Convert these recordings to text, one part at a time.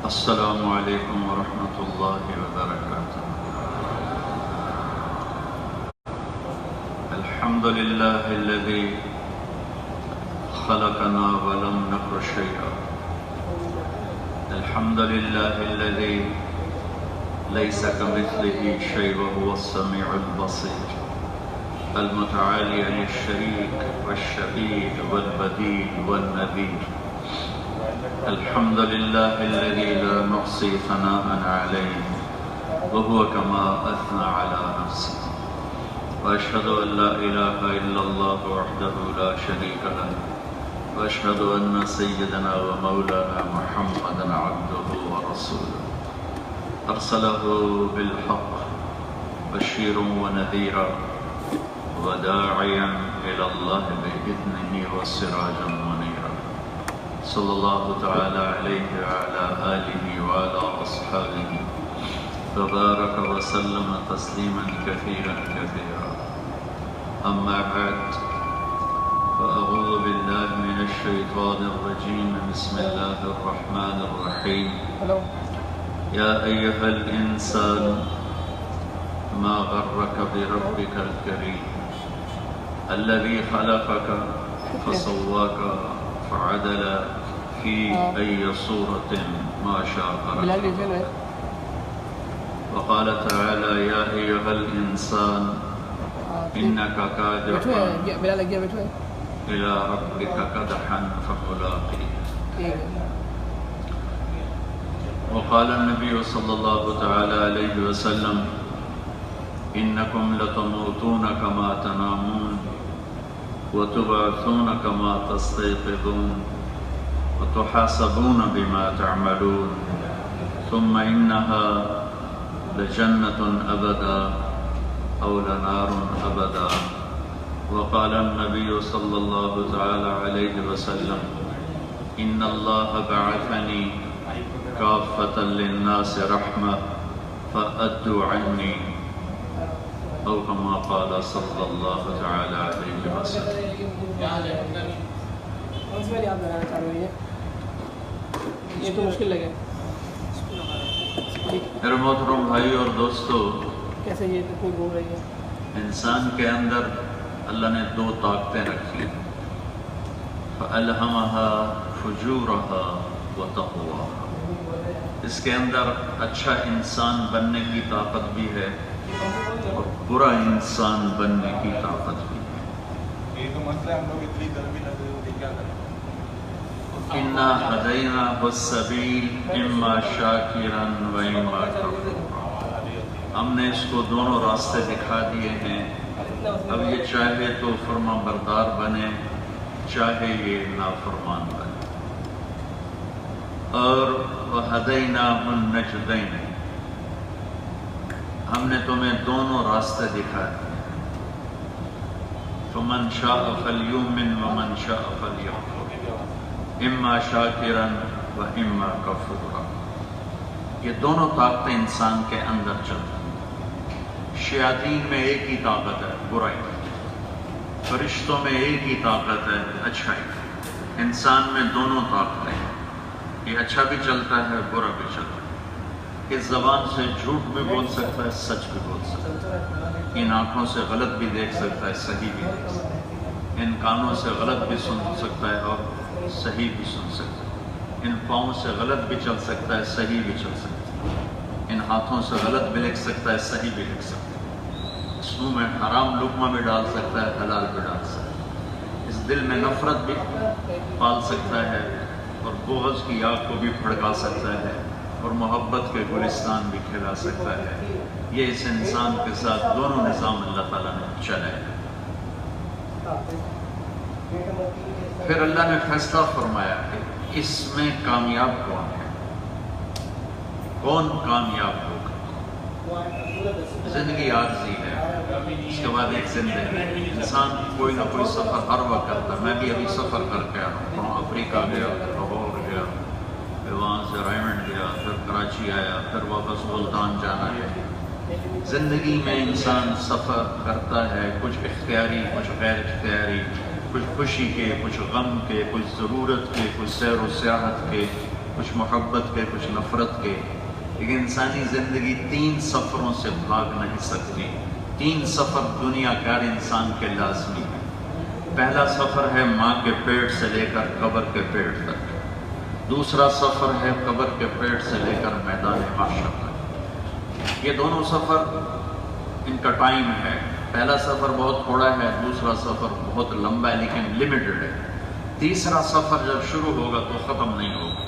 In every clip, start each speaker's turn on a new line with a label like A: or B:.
A: السلام علیکم ورحمۃ اللہ وبرکاتہ۔ الحمد للہ الذی خلقنا ولم نک شیئا، الحمد للہ الذی لیس کمثلہ شیء وہو السمیع البصیر، المتعالی عن الشریک والشبیہ والبدیل والنذیر، الحمد للہ الذی لا نحصی ثناء علیہ وهو كما اثنى على نفسه، واشهد ان لا اله الا الله وحده لا شريك له، واشهد ان سيدنا ومولانا محمدا عبده ورسوله، ارسله بالحق بشيرا ونذيرا وداعيا الى الله باذنه وسراجا منيرا، صلی اللہ تعالی علیہ وعلى آلہ وعلى اصحابہ وبارک وسلم تسلیما کثیرا کثیرا، اما بعد فاعوذ باللہ من الشیطان الرجیم، بسم اللہ الرحمن الرحیم، یا ایہا الانسان ما غرک بربک الکریم الذی خلقک فسواک فعدل فی ای صورت ما شاء رکب، وقال تعالی یا ایہا الانسان انکا کادح الی ربک کدحا فملاقیہ، وقال النبی صلی اللہ تعالی علیہ وسلم انکم لتموتون کما تنامون وتبعثون كما تستيقظون وتحاسبون بما تعملون ثم إنها لجنة أبدا أو لنار أبدا، وقال النبي صلى الله تعالى عليه وسلم إن الله بعثني كافة للناس رحمة فأدوا عني، او کما قال صلی اللہ تعالی علیہ وسلم۔ میرے محترم بھائی اور دوستو، انسان کے اندر اللہ نے دو طاقتیں رکھی، فَأَلْهَمَهَا فُجُورَهَا وَتَقْوَاهَا، اس کے اندر اچھا انسان بننے کی طاقت بھی ہے اور برا انسان بننے کی طاقت بھی ہے۔
B: یہ تو مسئلہ ہم لوگ اتنی گرمی لگ رہی ہوتی کیا کریں؟
A: اِنَّا هَدَيْنَاهُ السَّبِيلَ إِمَّا شَاكِرًا وَإِمَّا كَفُورًا، ہم نے اس کو دونوں راستے دکھا دیے ہیں، اب یہ چاہے تو فرما بردار بنے، چاہے یہ نافرمان بنے، اور وَهَدَيْنَاهُ النَّجْدَيْنِ، ہم نے تمہیں دونوں راستے دکھا دیے، فَمَنْ شَاءَ فَلْيُؤْمِنْ وَمَنْ شَاءَ فَلْيَكْفُرْ إِمَّا شَاكِرًا وَإِمَّا كَفُورًا، یہ دونوں طاقتیں انسان کے اندر چلتی ہیں۔ شیاطین میں ایک ہی طاقت ہے، برائی، فرشتوں میں ایک ہی طاقت ہے، اچھائی، انسان میں دونوں طاقتیں ہیں، یہ اچھا بھی چلتا ہے، برا بھی چلتا ہے، اس زبان سے جھوٹ بھی بول سکتا ہے، سچ بھی بول سکتا ہے، ان آنکھوں سے غلط بھی دیکھ سکتا ہے، صحیح بھی دیکھ سکتا ہے، ان کانوں سے غلط بھی سن سکتا ہے اور صحیح بھی سن سکتا ہے، ان پاؤں سے غلط بھی چل سکتا ہے، صحیح بھی چل سکتا ہے، ان ہاتھوں سے غلط بھی لکھ سکتا ہے، صحیح بھی لکھ سکتا ہے، اس منہ میں حرام لقمہ بھی ڈال سکتا ہے، حلال بھی ڈال سکتا ہے، اس دل میں نفرت بھی پال سکتا ہے اور بغض کی آگ کو بھی بھڑکا سکتا ہے اور محبت کے گلستان بھی کھلا سکتا ہے۔ یہ اس انسان کے ساتھ دونوں نظام اللہ تعالیٰ نے چلائے۔ پھر اللہ نے فیصلہ فرمایا کہ اس میں کامیاب کون ہے، کون کامیاب ہوگا۔ زندگی عارضی ہے، اس کے بعد ایک زندگی، انسان کوئی نہ کوئی سفر ہر وقت کرتا ہے۔ میں بھی ابھی سفر کر کے آیا ہوں، افریقہ گیا، لاہور گیا، پھر وہاں سے رائمنڈ گیا، پھر کراچی آیا، پھر واپس ملتان جانا ہے۔ زندگی میں انسان سفر کرتا ہے، کچھ اختیاری، کچھ غیر اختیاری، کچھ خوشی کے، کچھ غم کے، کچھ ضرورت کے، کچھ سیر و سیاحت کے، کچھ محبت کے، کچھ نفرت کے۔ لیکن انسانی زندگی 3 سفروں سے بھاگ نہیں سکتی۔ 3 سفر دنیا کار انسان کے لازمی ہیں۔ پہلا سفر ہے ماں کے پیٹ سے لے کر قبر کے پیٹ تک۔ دوسرا سفر ہے قبر کے پیٹ سے لے کر میدان محشر تک۔ یہ دونوں سفر ان کا ٹائم ہے۔ پہلا سفر بہت تھوڑا ہے، دوسرا سفر بہت لمبا ہے لیکن لمیٹڈ ہے۔ تیسرا سفر جب شروع ہوگا تو ختم نہیں ہوگا۔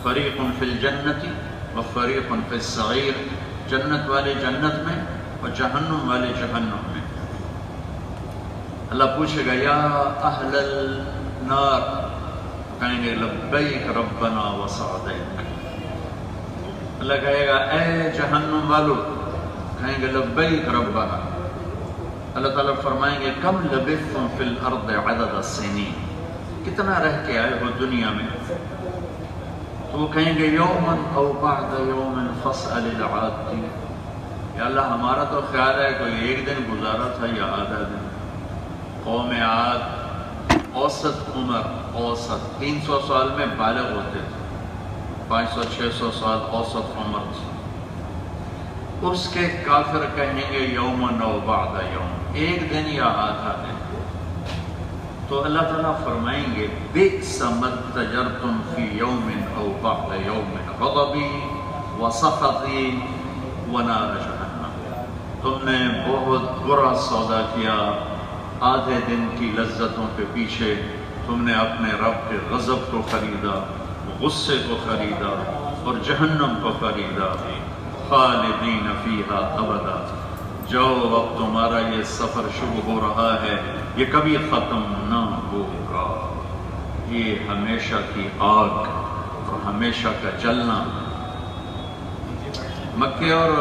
A: فریق فی الجنت و فریق فی السعیر، جنت والے جنت میں اور جہنم والے جہنم میں۔ اللہ پوچھے گا یا اہل النار، کہیں گے لبیک ربنا و سعدیک۔ اللہ کہے گا اے جہنم والو، کہیں گے لبیک ربنا۔ اللہ تعالیٰ فرمائیں گے کم لبثتم فی الارض عدد السنین، کتنا رہ کے آئے ہو دنیا میں؟ تو وہ کہیں گے یومن او بعد یومن فاسأل العادین، یا اللہ ہمارا تو خیال ہے کوئی 1 دن گزارا تھا یا آدھا دن۔ قوم عاد اوسط عمر، اوسط 300 سال میں بالغ ہوتے تھے، 500-600 سال اوسط عمر تھی۔ اس کے کافر کہیں گے یومن او بعد یوم، 1 دن یا آدھا دن۔ تو اللہ تعالیٰ فرمائیں گے بئس ما اتجرتم فی یوم او بعد یوم غضبی وسخطی ونار جہنم، تم نے بہت برا سودا کیا، آدھے دن کی لذتوں کے پیچھے تم نے اپنے رب کے غضب کو خریدا، غصے کو خریدا اور جہنم کو خریدا۔ خالدین فیہا ابدا، جاؤ اب تمہارا یہ سفر شروع ہو رہا ہے، یہ کبھی ختم نہ ہوگا، یہ ہمیشہ کی آگ اور ہمیشہ کا جلنا۔ مکے اور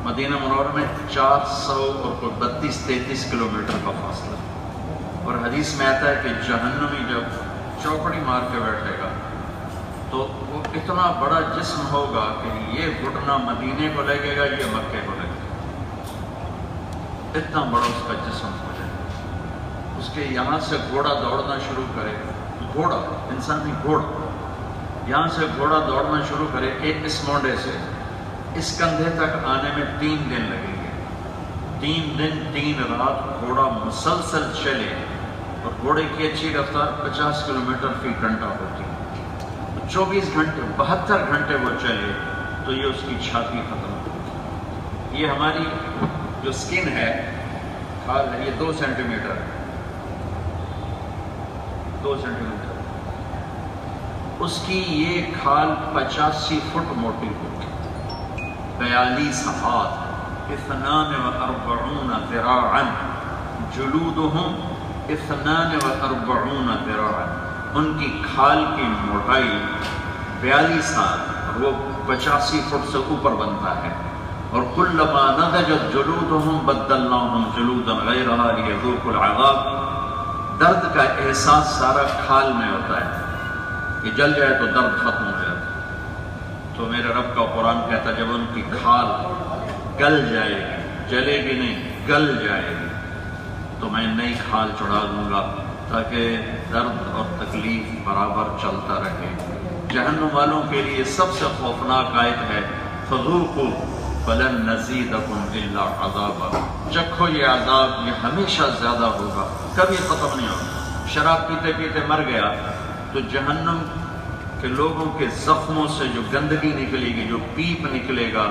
A: مدینہ منورہ میں 400 اور کوئی 32-33 کلومیٹر کا فاصلہ، اور حدیث میں آتا ہے کہ جہنمی جب چوکڑی مار کے بیٹھے گا تو وہ اتنا بڑا جسم ہوگا کہ یہ گھٹنا مدینے کو لگے گا، یہ مکے کو لگے گا، اتنا بڑا اس کا جسم ہو جائے گا۔ اس کے یہاں سے گھوڑا دوڑنا شروع کرے، گھوڑا انسان نہیں گھوڑا، یہاں سے گھوڑا دوڑنا شروع کرے ایک اس مونڈے سے اس کندھے تک آنے میں 3 دن لگیں گے۔ 3 دن 3 رات گھوڑا مسلسل چلے، اور گھوڑے کی اچھی رفتار 50 کلومیٹر فی گھنٹہ ہوتی ہے، 24 گھنٹے 72 گھنٹے وہ چلے تو یہ اس کی چھاتی ختم ہوتی۔ یہ ہماری جو سکن ہے، کھال ہے، یہ 2 سینٹی میٹر ہے، 2 سینٹی میٹر، اس کی یہ کھال 85 فٹ موٹی ہوتی، 42 ہاتھ، 42 ذراعا، جلودہم 42 ذراعا، ان کی کھال کی موٹائی 42 ہاتھ، اور وہ 85 فٹ سے اوپر بنتا ہے۔ اور کلما نضجت جلودہم بدلناہم جلودا غیرہا لیذوقوا العذاب، درد کا احساس سارا کھال میں ہوتا ہے، یہ جل جائے تو درد ختم ہو جاتا ہے۔ تو میرے رب کا قرآن کہتا ہے جب ان کی کھال گل جائے گی، جلے گی نہیں، گل جائے گی، تو میں نئی کھال چڑھا دوں گا تاکہ درد اور تکلیف برابر چلتا رہے۔ جہنم والوں کے لیے سب سے خوفناک آیت ہے فذوقوا فلن نزیدکم الا عذابا، چکھو یہ عذاب، یہ ہمیشہ زیادہ ہوگا، کبھی ختم نہیں ہوگا۔ شراب پیتے پیتے مر گیا تو جہنم کے لوگوں کے زخموں سے جو گندگی نکلے گی، جو پیپ نکلے گا،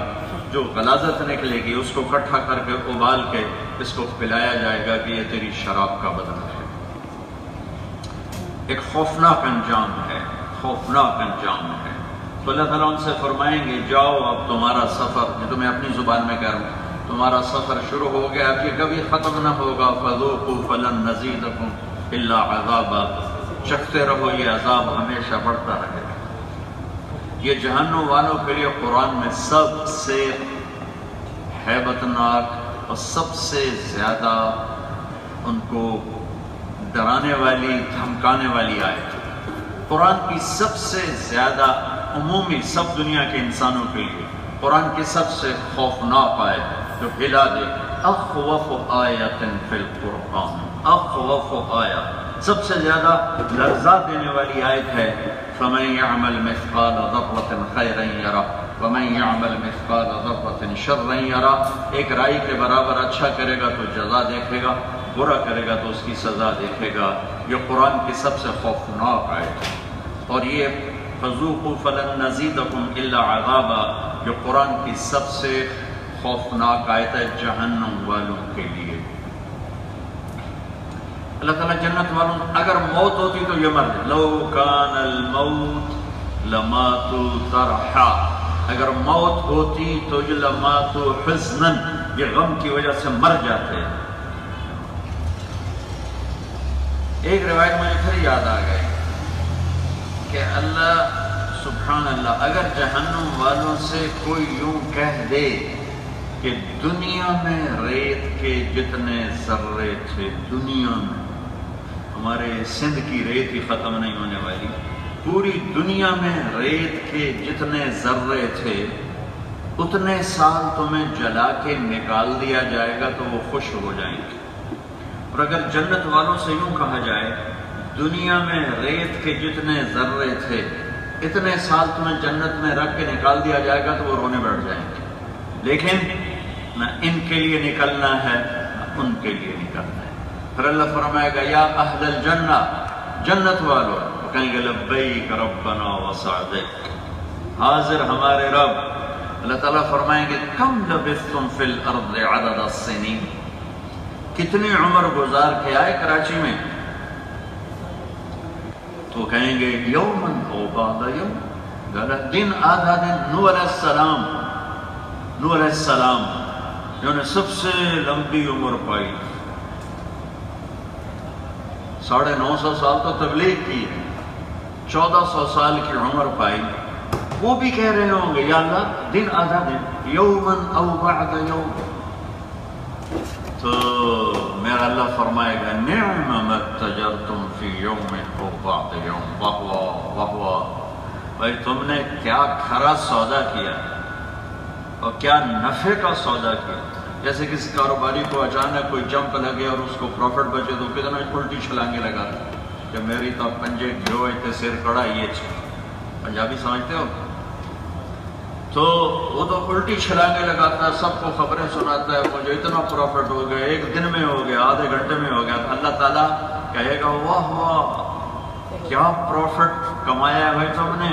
A: جو غلاظت نکلے گی، اس کو اکٹھا کر کے ابال کے اس کو پلایا جائے گا کہ یہ تیری شراب کا بدلہ ہے۔ ایک خوفناک انجام ہے، خوفناک انجام ہے۔ تو اللہ تعالیٰ ان سے فرمائیں گے جاؤ اب تمہارا سفر، یہ تو میں اپنی زبان میں کہہ رہا ہوں، تمہارا سفر شروع ہو گیا، اب یہ کبھی ختم نہ ہوگا۔ فذوقوا فلن نزیدکم الا عذابا، چکھتے رہو یہ عذاب ہمیشہ بڑھتا رہے گا۔ یہ جہنم والوں کے لیے قرآن میں سب سے ہیبتناک اور سب سے زیادہ ان کو ڈرانے والی، دھمکانے والی آیت، قرآن کی سب سے زیادہ عمومی سب دنیا کے انسانوں کے لیے قرآن کی سب سے خوفناک آیت جو ہلا دے، اخوف آیت فی القرآن اخوف آیا، سب سے زیادہ لرزا دینے والی آیت ہے فَمَن يَعْمَلْ مِثْقَالَ ذَرَّةٍ خَيْرًا يَرَهُ وَمَن يَعْمَلْ مِثْقَالَ ذَرَّةٍ شَرًّا يَرَهُ۔ ایک رائی کے برابر اچھا کرے گا تو جزا دیکھے گا، برا کرے گا تو اس کی سزا دیکھے گا۔ یہ قرآن کی سب سے خوفناک آیت ہے، اور یہ فَذُوقُوا فَلَن نَّزِيدَكُمْ إِلَّا عَذَابًا، جو قرآن کی سب سے خوفناک آیت ہے جہنم والوں کے لیے۔ اللہ تعالیٰ جنت والوں اگر موت ہوتی تو یہ مر جائے، لو کان الموت لماتوا ترحا، اگر موت ہوتی تو یہ لماتوا حزنا، یہ غم کی وجہ سے مر جاتے۔ ایک روایت مجھے پھر یاد آ گئی کہ اللہ سبحان اللہ اگر جہنم والوں سے کوئی یوں کہہ دے کہ دنیا میں ریت کے جتنے ذرے تھے، دنیا میں ہمارے سندھ کی ریت ہی ختم نہیں ہونے والی، پوری دنیا میں ریت کے جتنے ذرے تھے اتنے سال تمہیں جلا کے نکال دیا جائے گا تو وہ خوش ہو جائیں گے۔ اور اگر جنت والوں سے یوں کہا جائے دنیا میں ریت کے جتنے ذرے تھے اتنے سال تمہیں جنت میں رکھ کے نکال دیا جائے گا تو وہ رونے بیٹھ جائیں گے، لیکن نہ ان کے لیے نکلنا ہے نہ ان کے لیے نکلنا ہے۔ پھر اللہ فرمائے گا یا اہل الجنہ، جنت والوں، وہ کہیں گے لبیک ربنا وسعدیک، حاضر ہمارے رب۔ اللہ تعالیٰ فرمائیں گے کم لبثتم فی الارض عدد السنین، کتنی عمر گزار کے آئے کراچی میں؟ تو کہیں گے یومن او بعد یوم، دن آدھا دن۔ نوح علیہ السلام جنہوں نے سب سے لمبی عمر پائی، 950 سال تو تبلیغ کی، 1400 سال کی عمر پائی، وہ بھی کہہ رہے ہوں گے یا اللہ دن آدھا دن، یومن او بعد یوم۔ تو میرا اللہ فرمائے گا نعم ما اتجرتم فی یوم او بعد یوم، واہ واہ واہ واہ، بھائی تم نے کیا کھرا سودا کیا اور کیا نفع کا سودا کیا۔ جیسے کسی کاروباری کو اچانک کوئی جمپ لگے اور اس کو پروفٹ بچے تو کتنا الٹی چھلانگے لگا کہ میری تو پنجے گھیو تے سر کڑا یہ پنجابی سمجھتے ہو، تو وہ تو الٹی چھلانگے لگاتا ہے، سب کو خبریں سناتا ہے مجھے اتنا پروفٹ ہو گیا، ایک دن میں ہو گیا، آدھے گھنٹے میں ہو گیا۔ اللہ تعالیٰ کہے گا واہ واہ کیا پروفٹ کمایا ہے بھائی تم نے،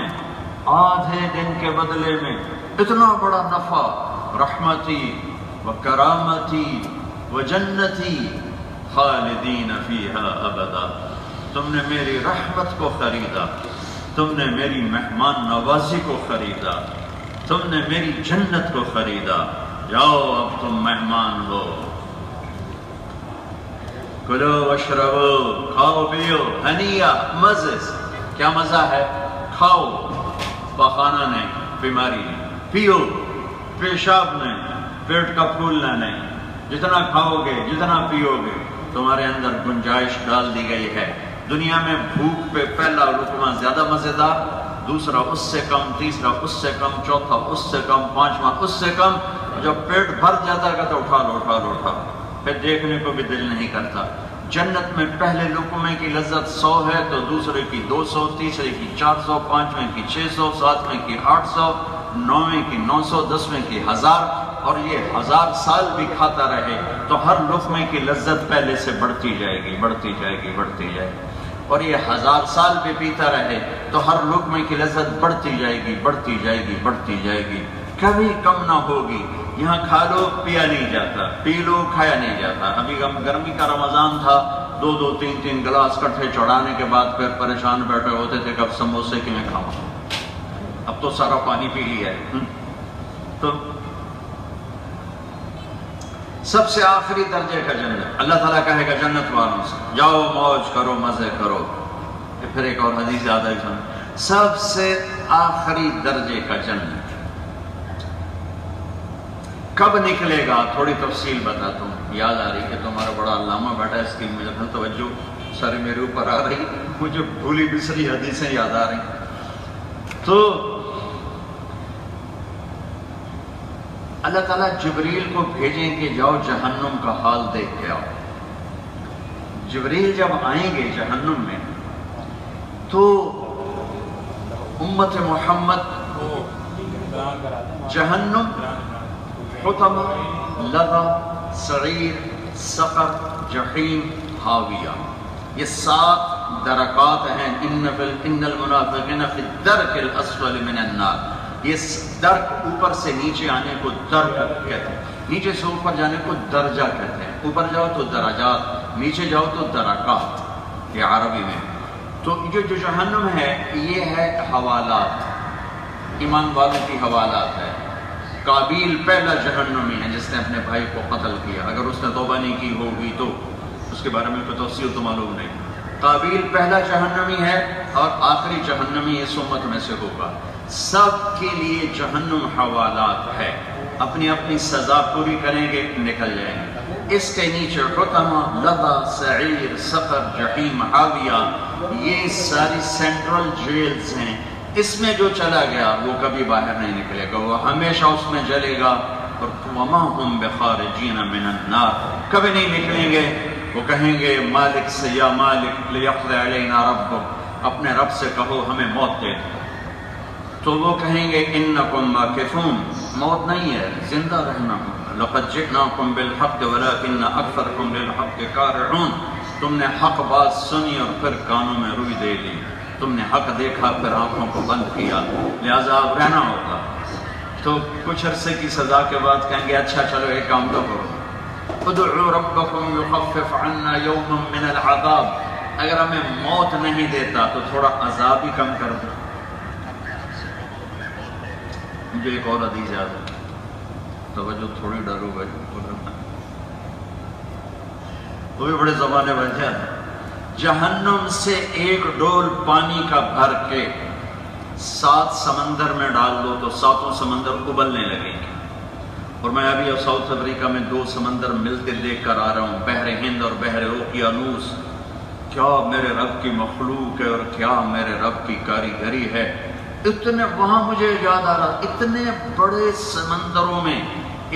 A: آدھے دن کے بدلے میں اتنا بڑا نفع، رحمتی و کرامتی و جنتی خالدین فیہا ابدا، تم نے میری رحمت کو خریدا، تم نے میری مہمان نوازی کو خریدا، تم نے میری جنت کو خریدا، جاؤ اب تم مہمان ہو، کلو واشربو، کھاؤ پیو، ہنیا، مزے سے۔ کیا مزہ ہے؟ کھاؤ، پخانا نہیں، بیماری نہیں، پیو، پیشاب نہیں، پیٹ کا پھولنا نہیں، جتنا کھاؤ گے جتنا پیو گے تمہارے اندر گنجائش ڈال دی گئی ہے۔ دنیا میں بھوک پہ پہلا لقمہ زیادہ مزیدار، دوسرا اس سے کم، تیسرا اس سے کم، چوتھا اس سے کم، پانچواں اس سے کم، جب پیٹ بھر جاتا ہے تو اٹھا لو اٹھا لو اٹھا لو، پھر دیکھنے کو بھی دل نہیں کرتا۔ جنت میں پہلے لقمے کی لذت 100 ہے تو دوسرے کی 200، تیسرے کی 400، پانچویں کی 600، ساتویں کی 800، نویں کی 900، 10ویں کی 1000، اور یہ 1000 سال بھی کھاتا رہے تو ہر لقمے کی لذت پہلے سے بڑھتی جائے گی، بڑھتی جائے گی، بڑھتی جائے گی، اور یہ 1000 سال بھی پیتا رہے تو ہر لقمے کی لذت بڑھتی جائے گی، بڑھتی جائے گی، بڑھتی جائے گی، کبھی کم نہ ہوگی۔ یہاں کھا لو پیا نہیں جاتا، پی لو کھایا نہیں جاتا۔ ابھی گرمی کا رمضان تھا، 2 3 گلاس کٹھے چڑھانے کے بعد پھر پریشان بیٹھے ہوتے تھے کہ اب سموسے کی میں کھاؤں، اب تو سارا پانی پی لیا ہے۔ تو سب سے آخری درجے کا جنت، اللہ تعالیٰ کہے گا جنت والوں سے جاؤ موج کرو، مزے کرو۔ پھر ایک اور حدیث یاد آئی سن، سب سے آخری درجے کا جنت کب نکلے گا؟ تھوڑی تفصیل بتاتا ہوں، یاد آ رہی کہ تمہارا بڑا علامہ بیٹھا ہے، اس کی مجھے توجہ سارے میرے اوپر آ رہی، مجھے بھولی بسری حدیثیں یاد آ رہی۔ تو اللہ تعالیٰ جبریل کو بھیجیں کہ جاؤ جہنم کا حال دیکھ کے آؤ۔ جبریل جب آئیں گے جہنم میں تو امت محمد جہنم، حطمہ، لظہ، سعیر، سقر، جحیم، حاویہ، یہ 7 درکات ہیں۔ ان المنافقین فی الدرک الاسفل من النار، یہ درک اوپر سے نیچے آنے کو درک کہتے ہیں، نیچے سے اوپر جانے کو درجہ کہتے ہیں، اوپر جاؤ تو درجات، نیچے جاؤ تو درکات، یہ عربی میں۔ تو جو جہنم ہے یہ ہے حوالات، ایمان والوں کی حوالات ہے۔ قابیل پہلا جہنمی ہے جس نے اپنے بھائی کو قتل کیا، اگر اس نے توبہ نہیں کی ہوگی تو اس کے بارے میں کوئی تفصیل تو معلوم نہیں۔ قابیل پہلا جہنمی ہے اور آخری جہنمی اس امت میں سے ہوگا۔ سب کے لیے جہنم حوالات ہے، اپنی اپنی سزا پوری کریں گے نکل جائیں گے۔ اس کے نیچے حطمہ، لظہ، سعیر، سقر، جحیم، حاویہ، یہ ساری سینٹرل جیلز ہیں۔ اس میں جو چلا گیا وہ کبھی باہر نہیں نکلے گا، وہ ہمیشہ اس میں جلے گا، اور وما ہم بخارجین من النار، کبھی نہیں نکلیں گے۔ وہ کہیں گے مالک سے، یا مالک لیقضی علینا ربک، اپنے رب سے کہو ہمیں موت دے دو۔ تو وہ کہیں گے انکم ماکثون، موت نہیں ہے، زندہ رہنا ہوگا۔ لقد جئناکم بالحق ولکن اکثرکم للحق کارہون، تم نے حق بات سنی اور پھر کانوں میں روئی دے لی، تم نے حق دیکھا پھر آنکھوں کو بند کیا، لہذا اب رہنا ہوگا۔ تو کچھ عرصے کی سزا کے بعد کہیں گے اچھا چلو ایک کام تو کرو، ادعوا ربکم یخفف عنا یوما من العذاب، اگر ہمیں موت نہیں دیتا تو تھوڑا عذاب ہی کم کر دو۔ مجھے ایک اور حدیث یاد ہے، توجہ تھوڑی ڈالو بھائی، وہ بھی بڑے زمانے بچے ہیں۔ جہنم سے ایک ڈول پانی کا بھر کے 7 سمندر میں ڈال دو تو 7 سمندر ابلنے لگیں گے۔ اور میں ابھی ساؤتھ افریقہ میں 2 سمندر ملتے دیکھ کر آ رہا ہوں، بحر ہند اور بحر اوقیانوس۔ کیا میرے رب کی مخلوق ہے اور کیا میرے رب کی کاریگری ہے۔ اتنے وہاں مجھے یاد آ رہا، اتنے بڑے سمندروں میں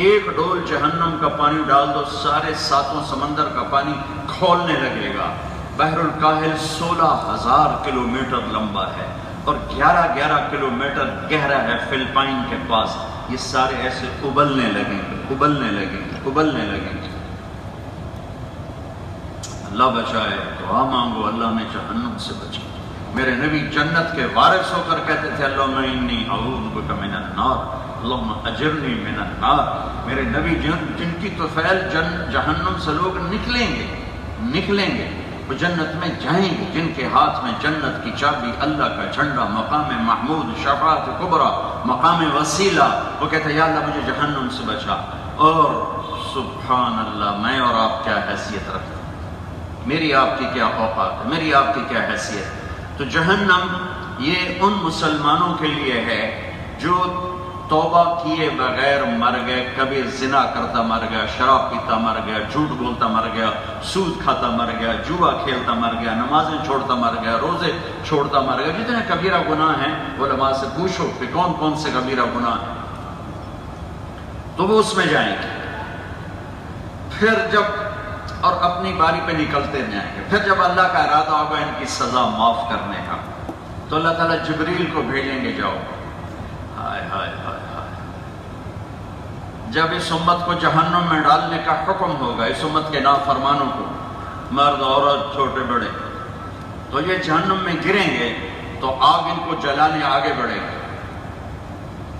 A: ایک ڈول جہنم کا پانی ڈال دو، سارے 7 سمندر کا پانی کھولنے لگے گا۔ بحر الکاہل 16,000 کلومیٹر لمبا ہے اور 11 کلومیٹر گہرا ہے فلپائن کے پاس۔ یہ سارے ایسے ابلنے لگیں گے، ابلنے لگیں گے، ابلنے لگیں گے۔ اللہ بچائے، دعا مانگو اللہ میں جہنم سے بچائے۔ میرے نبی جنت کے وارث ہو کر کہتے تھے اللہم انی اعوذ بک من النار، اللہم اجرنی من النار۔ میرے نبی جن کی طفیل جہنم سے لوگ نکلیں گے، وہ جنت میں جائیں گے، جن کے ہاتھ میں جنت کی چابی، اللہ کا جھنڈا، مقام محمود، شفاعت کبریٰ، مقام وسیلہ۔ وہ کہتے ہیں یا اللہ مجھے جہنم سے بچا۔ اور سبحان اللہ، میں اور آپ کیا حیثیت رکھتے ہیں، میری آپ کی کیا اوقات ہے، میری آپ کی کیا حیثیت ہے۔ تو جہنم یہ ان مسلمانوں کے لیے ہے جو توبہ کیے بغیر مر گئے، کبھی زنا کرتا مر گیا، شراب پیتا مر گیا، جھوٹ بولتا مر گیا، سود کھاتا مر گیا، جوا کھیلتا مر گیا، نمازیں چھوڑتا مر گیا، روزے چھوڑتا مر گیا۔ جتنے کبیرہ گناہ ہیں علماء سے پوچھو کہ کون کون سے کبیرہ گناہ ہیں، تو وہ اس میں جائیں گے۔ پھر جب اور اپنی باری پہ نکلتے جائیں گے، پھر جب اللہ کا ارادہ ہوگا ان کی سزا معاف کرنے کا تو اللہ تعالیٰ جبریل کو بھیجیں گے، جاؤ۔ ہائے ہائے ہائے ہائے، جب اس امت کو جہنم میں ڈالنے کا حکم ہوگا، اس امت کے نافرمانوں کو، مرد عورت چھوٹے بڑے، تو یہ جہنم میں گریں گے تو آگ ان کو جلانے آگے بڑھے گی،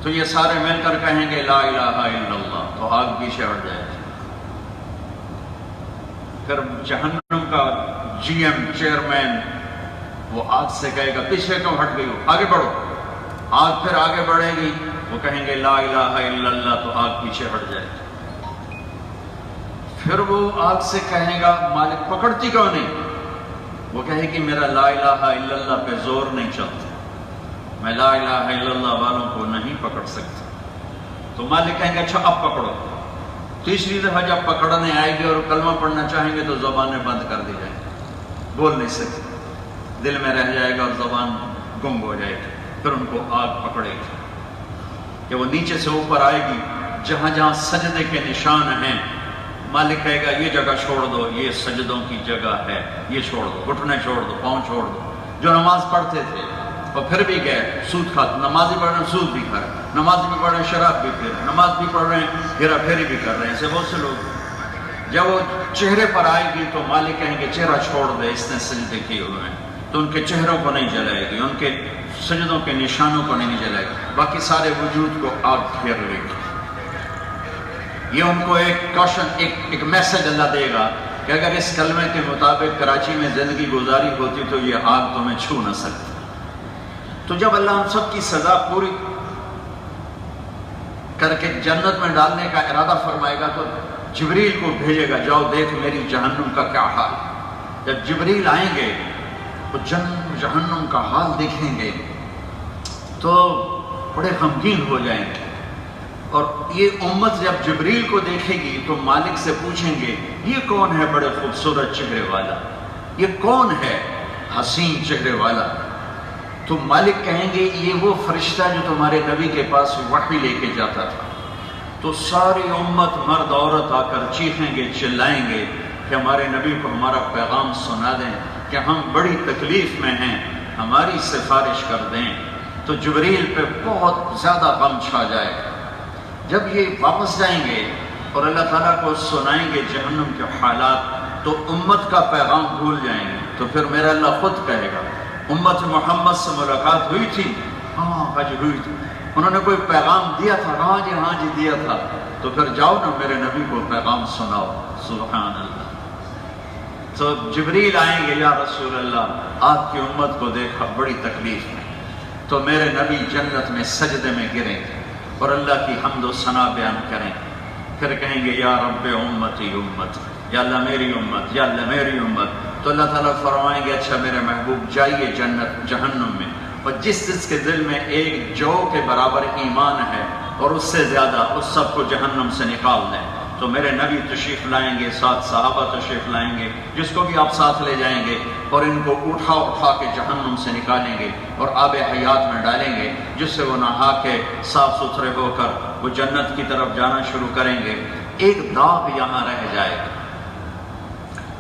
A: تو یہ سارے مل کر کہیں گے لا الہ الا اللہ، تو آگ پیچھے ہٹ جائے گی۔ پھر جہنم کا جی ایم چیئرمین وہ آگ سے کہے گا پیچھے کیوں ہٹ گئی ہو، آگے بڑھو۔ آگ پھر آگے بڑھے گی، وہ کہیں گے لا الہ الا اللہ، تو آگ پیچھے ہٹ جائے گی۔ پھر وہ آگ سے کہے گا مالک پکڑتی کیوں نہیں، وہ کہے گی میرا لا الہ الا اللہ پہ زور نہیں چلتا، میں لا الہ الا اللہ والوں کو نہیں پکڑ سکتا۔ تو مالک کہیں گے اچھا اب پکڑو۔ تیسری دفعہ جب پکڑنے آئے گی اور کلمہ پڑھنا چاہیں گے تو زبانیں بند کر دی جائیں گی، بول نہیں سکتے، دل میں رہ جائے گا اور زبان گم ہو جائے گی۔ پھر ان کو آگ پکڑے گی کہ وہ نیچے سے اوپر آئے گی، جہاں جہاں سجدے کے نشان ہیں مالک کہے گا یہ جگہ چھوڑ دو، یہ سجدوں کی جگہ ہے، یہ چھوڑ دو، گھٹنے چھوڑ دو، پاؤں چھوڑ دو۔ جو نماز پڑھتے تھے اور پھر بھی گئے سود کھاتے، نمازی پڑھ رہے ہیں سود بھی کھا رہے ہیں، نماز بھی پڑھ رہے ہیں شراب بھی پی رہے ہیں، نماز بھی پڑھ رہے ہیں ہیرا پھیری بھی کر رہے ہیں، ایسے بہت سے لوگ۔ جب وہ چہرے پر آئے گی تو مالک کہیں گے چہرہ چھوڑ دے، اس نے سجدے کیے ہوئے ہیں، تو ان کے چہروں کو نہیں جلائے گی، ان کے سجدوں کے نشانوں کو نہیں جلائے گی، باقی سارے وجود کو آگ گھیر لے گی۔ یہ ان کو ایک کوشن، ایک میسج اللہ دے گا کہ اگر اس کلمے کے مطابق کراچی میں زندگی گزاری ہوتی تو یہ آگ تمہیں چھو نہ سکتی۔ تو جب اللہ ہم سب کی سزا پوری کر کے جنت میں ڈالنے کا ارادہ فرمائے گا تو جبریل کو بھیجے گا، جاؤ دیکھ میری جہنم کا کیا حال۔ جب جبریل آئیں گے تو جہنم کا حال دیکھیں گے تو بڑے غمگین ہو جائیں گے، اور یہ امت جب جبریل کو دیکھے گی تو مالک سے پوچھیں گے یہ کون ہے بڑے خوبصورت چہرے والا، یہ کون ہے حسین چہرے والا؟ تو مالک کہیں گے یہ وہ فرشتہ جو تمہارے نبی کے پاس وحی لے کے جاتا تھا۔ تو ساری امت مرد عورت آ کر چیخیں گے، چلائیں گے کہ ہمارے نبی کو ہمارا پیغام سنا دیں کہ ہم بڑی تکلیف میں ہیں، ہماری سفارش کر دیں۔ تو جبریل پہ بہت زیادہ غم چھا جائے گا۔ جب یہ واپس جائیں گے اور اللہ تعالیٰ کو سنائیں گے جہنم کے حالات تو امت کا پیغام بھول جائیں گے۔ تو پھر میرا اللہ خود کہے گا امت محمد سے ملاقات ہوئی تھی؟ ہاں حج ہوئی تھی۔ انہوں نے کوئی پیغام دیا تھا؟ ہاں جی دیا تھا۔ تو پھر جاؤ نا میرے نبی کو پیغام سناؤ۔ سبحان اللہ۔ تو جبریل آئیں گے، یا رسول اللہ آپ کی امت کو دیکھا بڑی تکلیف میں، تو میرے نبی جنت میں سجدے میں گریں گے اور اللہ کی حمد و ثنا بیان کریں، پھر کہیں گے یا رب امتی امت، یا اللہ میری امت، یا اللہ میری امت۔ تو اللہ تعالیٰ فرمائیں گے اچھا میرے محبوب جائیے جہنم میں، اور جس کے دل میں ایک جو کے برابر ایمان ہے اور اس سے زیادہ، اس سب کو جہنم سے نکال دیں۔ تو میرے نبی تشریف لائیں گے، ساتھ صحابہ تشریف لائیں گے، جس کو بھی آپ ساتھ لے جائیں گے، اور ان کو اٹھا کے جہنم سے نکالیں گے اور آب حیات میں ڈالیں گے، جس سے وہ نہا کے صاف ستھرے ہو کر وہ جنت کی طرف جانا شروع کریں گے۔ ایک داغ یہاں رہ جائے گا،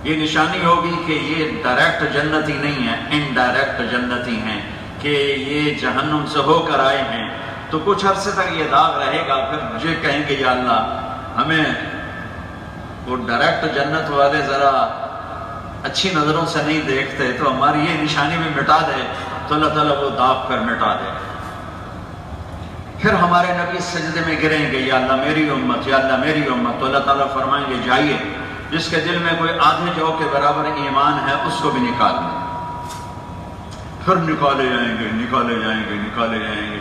A: یہ نشانی ہوگی کہ یہ ڈائریکٹ جنتی نہیں ہے، انڈائریکٹ جنتی ہیں، کہ یہ جہنم سے ہو کر آئے ہیں۔ تو کچھ عرصے تک یہ داغ رہے گا، پھر مجھے کہیں گے یا اللہ ہمیں وہ ڈائریکٹ جنت والے ذرا اچھی نظروں سے نہیں دیکھتے، تو ہماری یہ نشانی بھی مٹا دے۔ تو اللہ تعالیٰ وہ داغ کر مٹا دے۔ پھر ہمارے نبی سجدے میں گریں گے، یا اللہ میری امت، یا اللہ میری امت۔ تو اللہ تعالیٰ فرمائیں گے جائیے جس کے دل میں کوئی آدھے جو کے برابر ایمان ہے اس کو بھی نکال دیں۔ پھر نکالے جائیں گے، نکالے جائیں گے، نکالے جائیں گے۔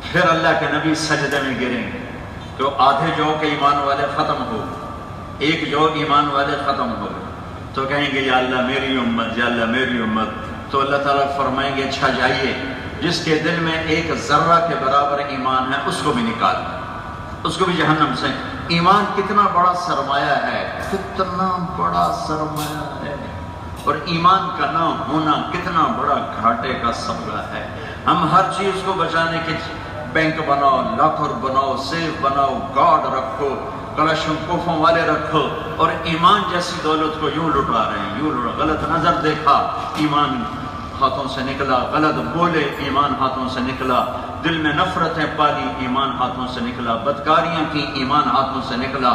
A: پھر اللہ کے نبی سجدے میں گریں گے تو آدھے جو کے ایمان والے ختم ہو، ایک جو ایمان والے ختم ہو، تو کہیں گے یا اللہ میری امت، یا اللہ میری امت۔ تو اللہ تعالیٰ فرمائیں گے اچھا جائیے جس کے دل میں ایک ذرہ کے برابر ایمان ہے اس کو بھی نکال دیں، اس کو بھی جہنم سے۔ ایمان کتنا بڑا سرمایہ ہے، کتنا بڑا سرمایہ ہے، اور ایمان کا نہ ہونا کتنا بڑا گھاٹے کا سبب ہے۔ ہم ہر چیز کو بچانے کے بینک بناؤ، لاکر بناؤ، سیف بناؤ، گارڈ رکھو، کلشوں کوفوں والے رکھو، اور ایمان جیسی دولت کو یوں لٹا رہے ہیں، یوں لٹا۔ غلط نظر دیکھا ایمان ہاتھوں سے نکلا، غلط بولے ایمان ہاتھوں سے نکلا، دل میں نفرتیں پالی ایمان ہاتھوں سے نکلا، بدکاریاں کی ایمان ہاتھوں سے نکلا،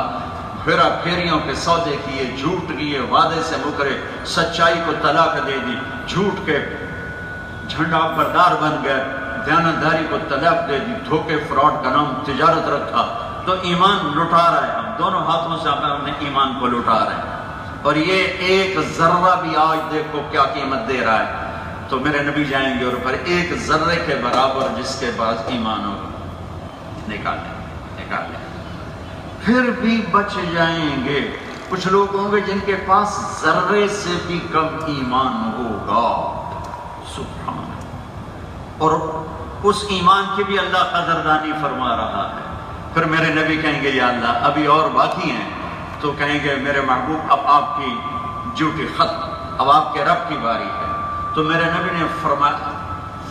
A: پھیرا پھیریوں کے سودے کیے، جھوٹ کیے، وعدے سے مکرے، سچائی کو طلاق دے دی، جھوٹ کے جھنڈا بردار بن گئے، دیانتداری کو طلاق دے دی، دھوکے فراڈ کا نام تجارت رکھا، تو ایمان لٹا رہا ہے۔ ہم دونوں ہاتھوں سے اپنے ایمان کو لٹا رہے ہیں، اور یہ ایک ذرہ بھی آج دیکھو کیا قیمت دے رہا ہے۔ تو میرے نبی جائیں گے اور پر ایک ذرے کے برابر جس کے پاس ایمان ہو نکال لیں، پھر بھی بچ جائیں گے۔ کچھ لوگ ہوں گے جن کے پاس ذرے سے بھی کم ایمان ہوگا، سبحان اللہ، اور اس ایمان کی بھی اللہ قدردانی فرما رہا ہے۔ پھر میرے نبی کہیں گے یا اللہ ابھی اور باقی ہیں، تو کہیں گے میرے محبوب اب آپ کی ڈیوٹی ختم، اب آپ کے رب کی باری ہے۔ تو میرے نبی نے فرمایا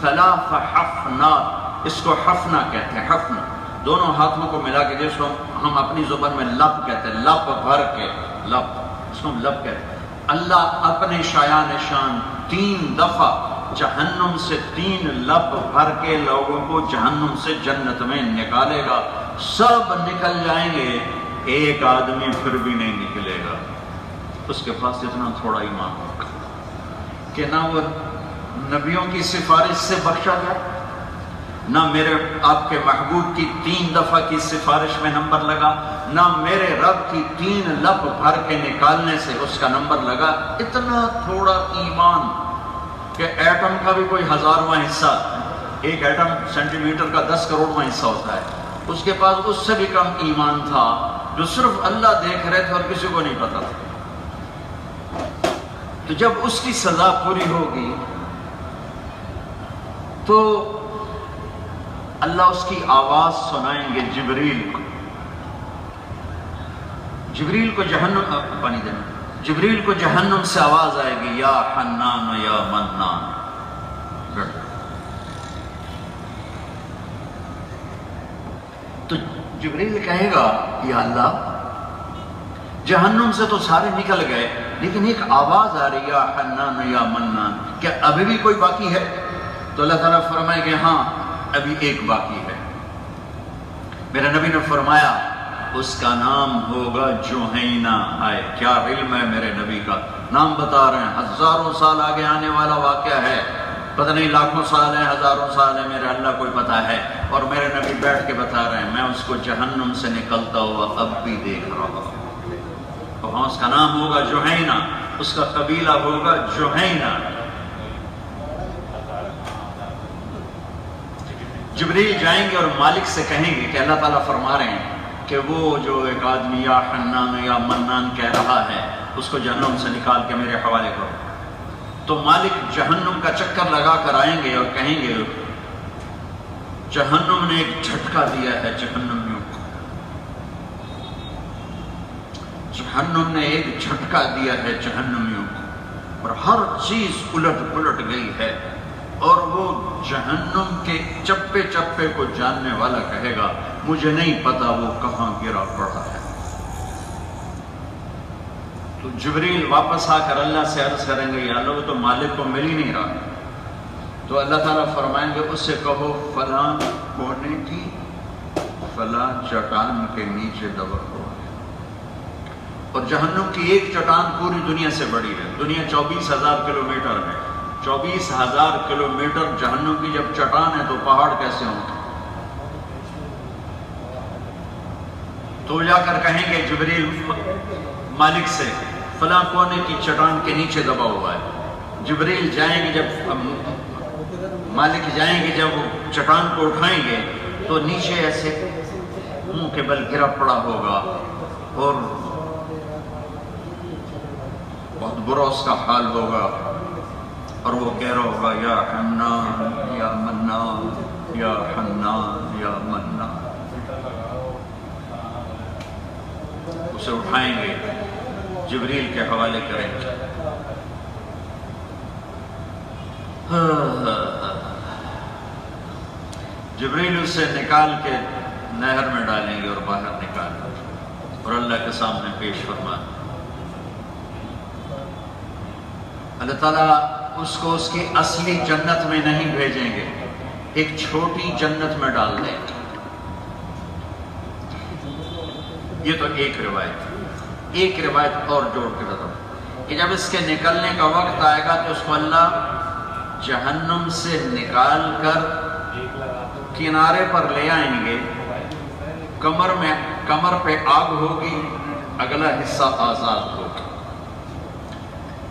A: ثلاث حفنات، اس کو حفنہ کہتے ہیں، حفنہ دونوں ہاتھوں کو ملا کے، جس کو ہم اپنی زبان میں لب کہتے ہیں، لب بھر کے، لب، اس کو ہم لب کہتے ہیں، اللہ اپنے شایان شان 3 دفعہ جہنم سے 3 لب بھر کے لوگوں کو جہنم سے جنت میں نکالے گا. سب نکل جائیں گے، ایک آدمی پھر بھی نہیں نکلے گا. اس کے پاس اتنا تھوڑا ایمان ہوگا کہ نہ وہ نبیوں کی سفارش سے بخشا گیا، نہ میرے آپ کے محبوب کی 3 دفعہ کی سفارش میں نمبر لگا، نہ میرے رب کی 3 لب بھر کے نکالنے سے اس کا نمبر لگا. اتنا تھوڑا ایمان کہ ایٹم کا بھی کوئی 1000واں حصہ، ایک ایٹم سینٹی میٹر کا 10 کروڑواں حصہ ہوتا ہے، اس کے پاس اس سے بھی کم ایمان تھا، جو صرف اللہ دیکھ رہے تھے اور کسی کو نہیں پتا تھا. تو جب اس کی سزا پوری ہوگی تو اللہ اس کی آواز سنائیں گے جبریل کو. جبریل کو جہنم پانی دینا، جبریل کو جہنم سے آواز آئے گی، یا حنان و یا منان. تو جبریل کہے گا، یا اللہ جہنم سے تو سارے نکل گئے، لیکن ایک آواز آ رہی، یا حنان و یا منان، کیا ابھی بھی کوئی باقی ہے؟ تو اللہ تعالیٰ فرمائے کہ ہاں ابھی ایک باقی ہے. میرے نبی نے فرمایا اس کا نام ہوگا جوہینہ. آئے کیا علم ہے میرے نبی کا، نام بتا رہے ہیں. 1000 سال آگے آنے والا واقعہ ہے، پتہ نہیں لاکھوں سال ہیں، 1000 سال ہیں، میرے اللہ کوئی پتہ ہے. اور میرے نبی بیٹھ کے بتا رہے ہیں، میں اس کو جہنم سے نکلتا ہوا اب بھی دیکھ رہا ہوں. تو ہاں اس کا نام ہوگا جوہینہ، اس کا قبیلہ ہوگا جوہینہ. جبریل جائیں گے اور مالک سے کہیں گے کہ اللہ تعالیٰ فرما رہے ہیں کہ وہ جو ایک آدمی یا حنان یا منان کہہ رہا ہے اس کو جہنم سے نکال کے میرے حوالے کرو. تو مالک جہنم کا چکر لگا کر آئیں گے اور کہیں گے جہنم نے ایک جھٹکا دیا ہے جہنمیوں کو، جہنم نے ایک جھٹکا دیا ہے جہنمیوں کو، اور ہر چیز الٹ پلٹ گئی ہے. اور وہ جہنم کے چپے چپے کو جاننے والا کہے گا مجھے نہیں پتا وہ کہاں گرا پڑا ہے. تو جبریل واپس آ کر اللہ سے عرض کریں گے، یا اللہ وہ تو مالک کو مل ہی نہیں رہا. تو اللہ تعالیٰ فرمائیں گے اس سے کہو فلاں کونے کی فلاں چٹان کے نیچے دبا ہوا ہے. اور جہنم کی ایک چٹان پوری دنیا سے بڑی ہے. دنیا 24,000 کلومیٹر ہے. 24,000 کلومیٹر جہنم کی جب چٹان ہے تو پہاڑ کیسے ہوں گے؟ تو جا کر کہیں گے جبریل مالک سے فلاں کونے کی چٹان کے نیچے دبا ہوا ہے. جبریل جائیں گے، جب مالک جائیں گے، جب وہ چٹان کو اٹھائیں گے تو نیچے ایسے منہ کے بل گرا پڑا ہوگا اور بہت برا اس کا حال ہوگا. اور وہ کہہ رہا ہوگا یا حنان یا منان یا حنان یا منان. اسے اٹھائیں گے، جبریل کے حوالے کریں گے. جبریل اسے نکال کے نہر میں ڈالیں گے اور باہر نکالیں گے اور اللہ کے سامنے پیش فرمائیں. اللہ تعالیٰ اس کو اس کی اصلی جنت میں نہیں بھیجیں گے، ایک چھوٹی جنت میں ڈال دیں گے. یہ تو ایک روایت ہے. ایک روایت اور جوڑ کے بتاؤ کہ جب اس کے نکلنے کا وقت آئے گا تو اس کو اللہ جہنم سے نکال کر کنارے پر لے آئیں گے. کمر پہ آگ ہوگی، اگلا حصہ آزاد ہوگا.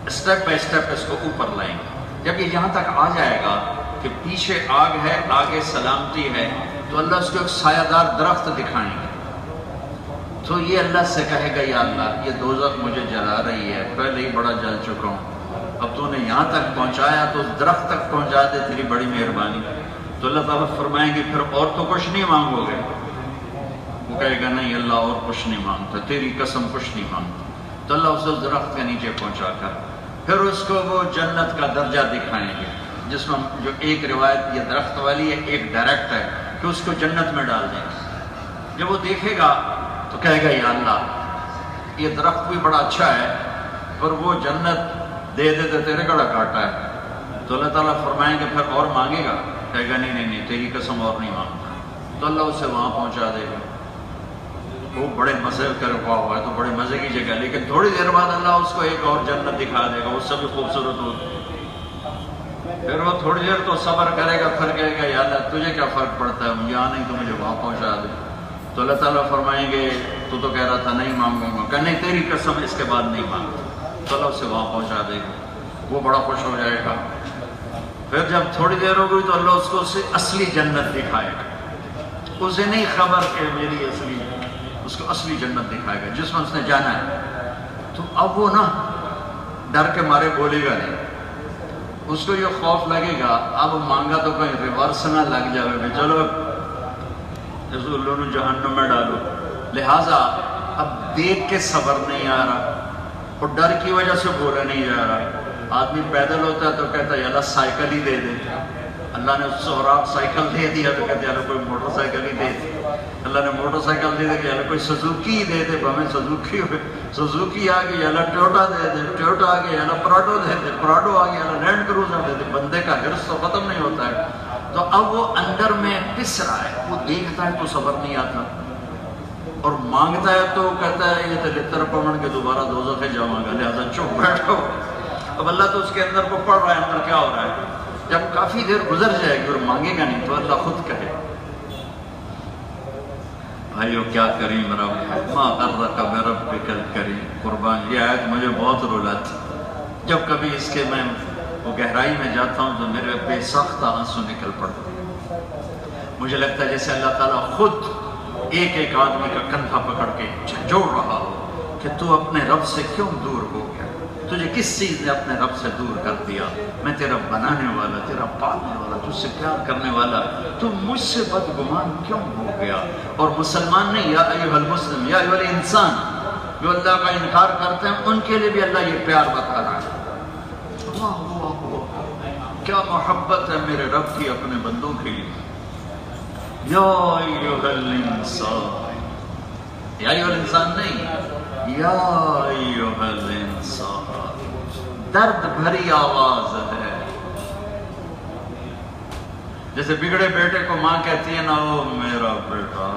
A: اسٹیپ بائی اسٹیپ اس کو اوپر لائیں گے. جب یہ یہاں تک آ جائے گا کہ پیچھے آگ ہے، آگے سلامتی ہے، تو اللہ اس کو ایک سایہ دار درخت دکھائیں گے. تو یہ اللہ سے کہے گا یا اللہ یہ دوزخ مجھے جلا رہی ہے، پہلے ہی بڑا جل چکا ہوں، اب تو نے یہاں تک پہنچایا تو اس درخت تک پہنچا دے، تیری بڑی مہربانی. تو اللہ تعالیٰ فرمائیں گے پھر اور تو کچھ نہیں مانگو گے؟ وہ کہے گا نہیں اللہ اور کچھ نہیں مانگتا، تیری قسم کچھ نہیں مانگتا. تو اللہ اسے درخت کے نیچے پہنچا کر پھر اس کو وہ جنت کا درجہ دکھائیں گے، جس میں جو ایک روایت یہ درخت والی ہے، ایک ڈائریکٹ ہے کہ اس کو جنت میں ڈال دیں گے. جب وہ دیکھے گا تو کہے گا یا اللہ یہ درخت بھی بڑا اچھا ہے پر وہ جنت دے دے تیرے کڑا کاٹا ہے. تو اللہ تعالیٰ فرمائیں گے پھر اور مانگے گا؟ کہے گا نہیں تیری قسم اور نہیں مانگتا. تو اللہ اسے وہاں پہنچا دے گا. وہ بڑے مزے کر ہوا ہے تو بڑے مزے کی جگہ، لیکن تھوڑی دیر بعد اللہ اس کو ایک اور جنت دکھا دے گا، اس سے بھی خوبصورت ہوگی. پھر وہ تھوڑی دیر تو صبر کرے گا، پھر کہے گا یا اللہ تجھے کیا فرق پڑتا ہے، یہاں نہیں تو مجھے وہاں پہنچا دے. تو اللہ تعالیٰ فرمائیں گے تو کہہ رہا تھا نہیں مانگوں گا، کہ نہیں تیری قسم اس کے بعد نہیں مانگتا. تو اللہ اسے وہاں پہنچا دے گا. وہ بڑا خوش ہو جائے گا. پھر جب تھوڑی دیر ہو گئی تو اللہ اس کو اسے اصلی جنت دکھائے گا. اسے نہیں خبر کہ میری اصلی، اس کو اصلی جنت دکھائے گا جس میں اس نے جانا ہے. تو اب وہ نا ڈر کے مارے بولے گا نہیں. اس کو یہ خوف لگے گا اب مانگا تو کہیں ریورس نہ لگ جائے گا، چلو اس اللہ نے جہنم میں ڈالو. لہٰذا اب دیکھ کے صبر نہیں آ رہا اور ڈر کی وجہ سے بولا نہیں جا رہا. آدمی پیدل ہوتا ہے تو کہتا ہے اللہ سائیکل ہی دے دے. اللہ نے سوراخ سائیکل دے دیا تو کہتے ہیں اللہ کوئی موٹر سائیکل ہی دے دے. اللہ نے موٹر سائیکل دے دے کہ اللہ کوئی سزوکی دے دے، ہمیں سزوکی آ گئی، اللہ ٹویوٹا دے دے، ٹویوٹا آ گئی، اللہ پراڈو دے دے، پراڈو آ گئی، اللہ لینڈ کروزر دے دے. بندے کا حرص تو ختم نہیں ہوتا ہے. تو اب وہ اندر میں پس رہا ہے. وہ دیکھتا ہے تو صبر نہیں آتا اور مانگتا ہے تو کہتا ہے یہ تو لتر پمن کے دوبارہ دوزخ جاؤں گا، لہٰذا چپ بیٹھو. اب اللہ تو اس کے اندر کو پڑھ رہا ہے اندر کیا ہو رہا ہے. جب کافی دیر گزر جائے گی اور مانگے گا نہیں تو اللہ خود کہے بھائیو کیا کریم رب ما غرک بربک الکریم. قربان یہ آیت مجھے بہت رلاتی. جب کبھی اس کے میں وہ گہرائی میں جاتا ہوں تو میرے بے سخت آنسو نکل پڑتے. مجھے لگتا ہے جیسے اللہ تعالیٰ خود ایک ایک آدمی کا کندھا پکڑ کے جھنجھوڑ رہا ہو کہ تو اپنے رب سے کیوں دور ہو گیا، تجھے کس چیز نے اپنے رب سے دور کر دیا. میں تیرا بنانے والا، تیرا پالنے والا، تجھ سے پیار کرنے والا، تو مجھ سے بدگمان کیوں ہو گیا. اور مسلمان نہیں، یا ایھا المسلم یا ایھا الانسان، جو اللہ کا انکار کرتے ہیں ان کے لیے بھی اللہ یہ پیار بتا رہا ہے. کیا محبت ہے میرے رب کی اپنے بندوں کے لیے. یا ایھا الانسان، یا ایھا الانسان نہیں، یا ایھا الانسان. درد بھری آواز ہے. جیسے بگڑے بیٹے کو ماں کہتی ہے نا او میرا بیٹا،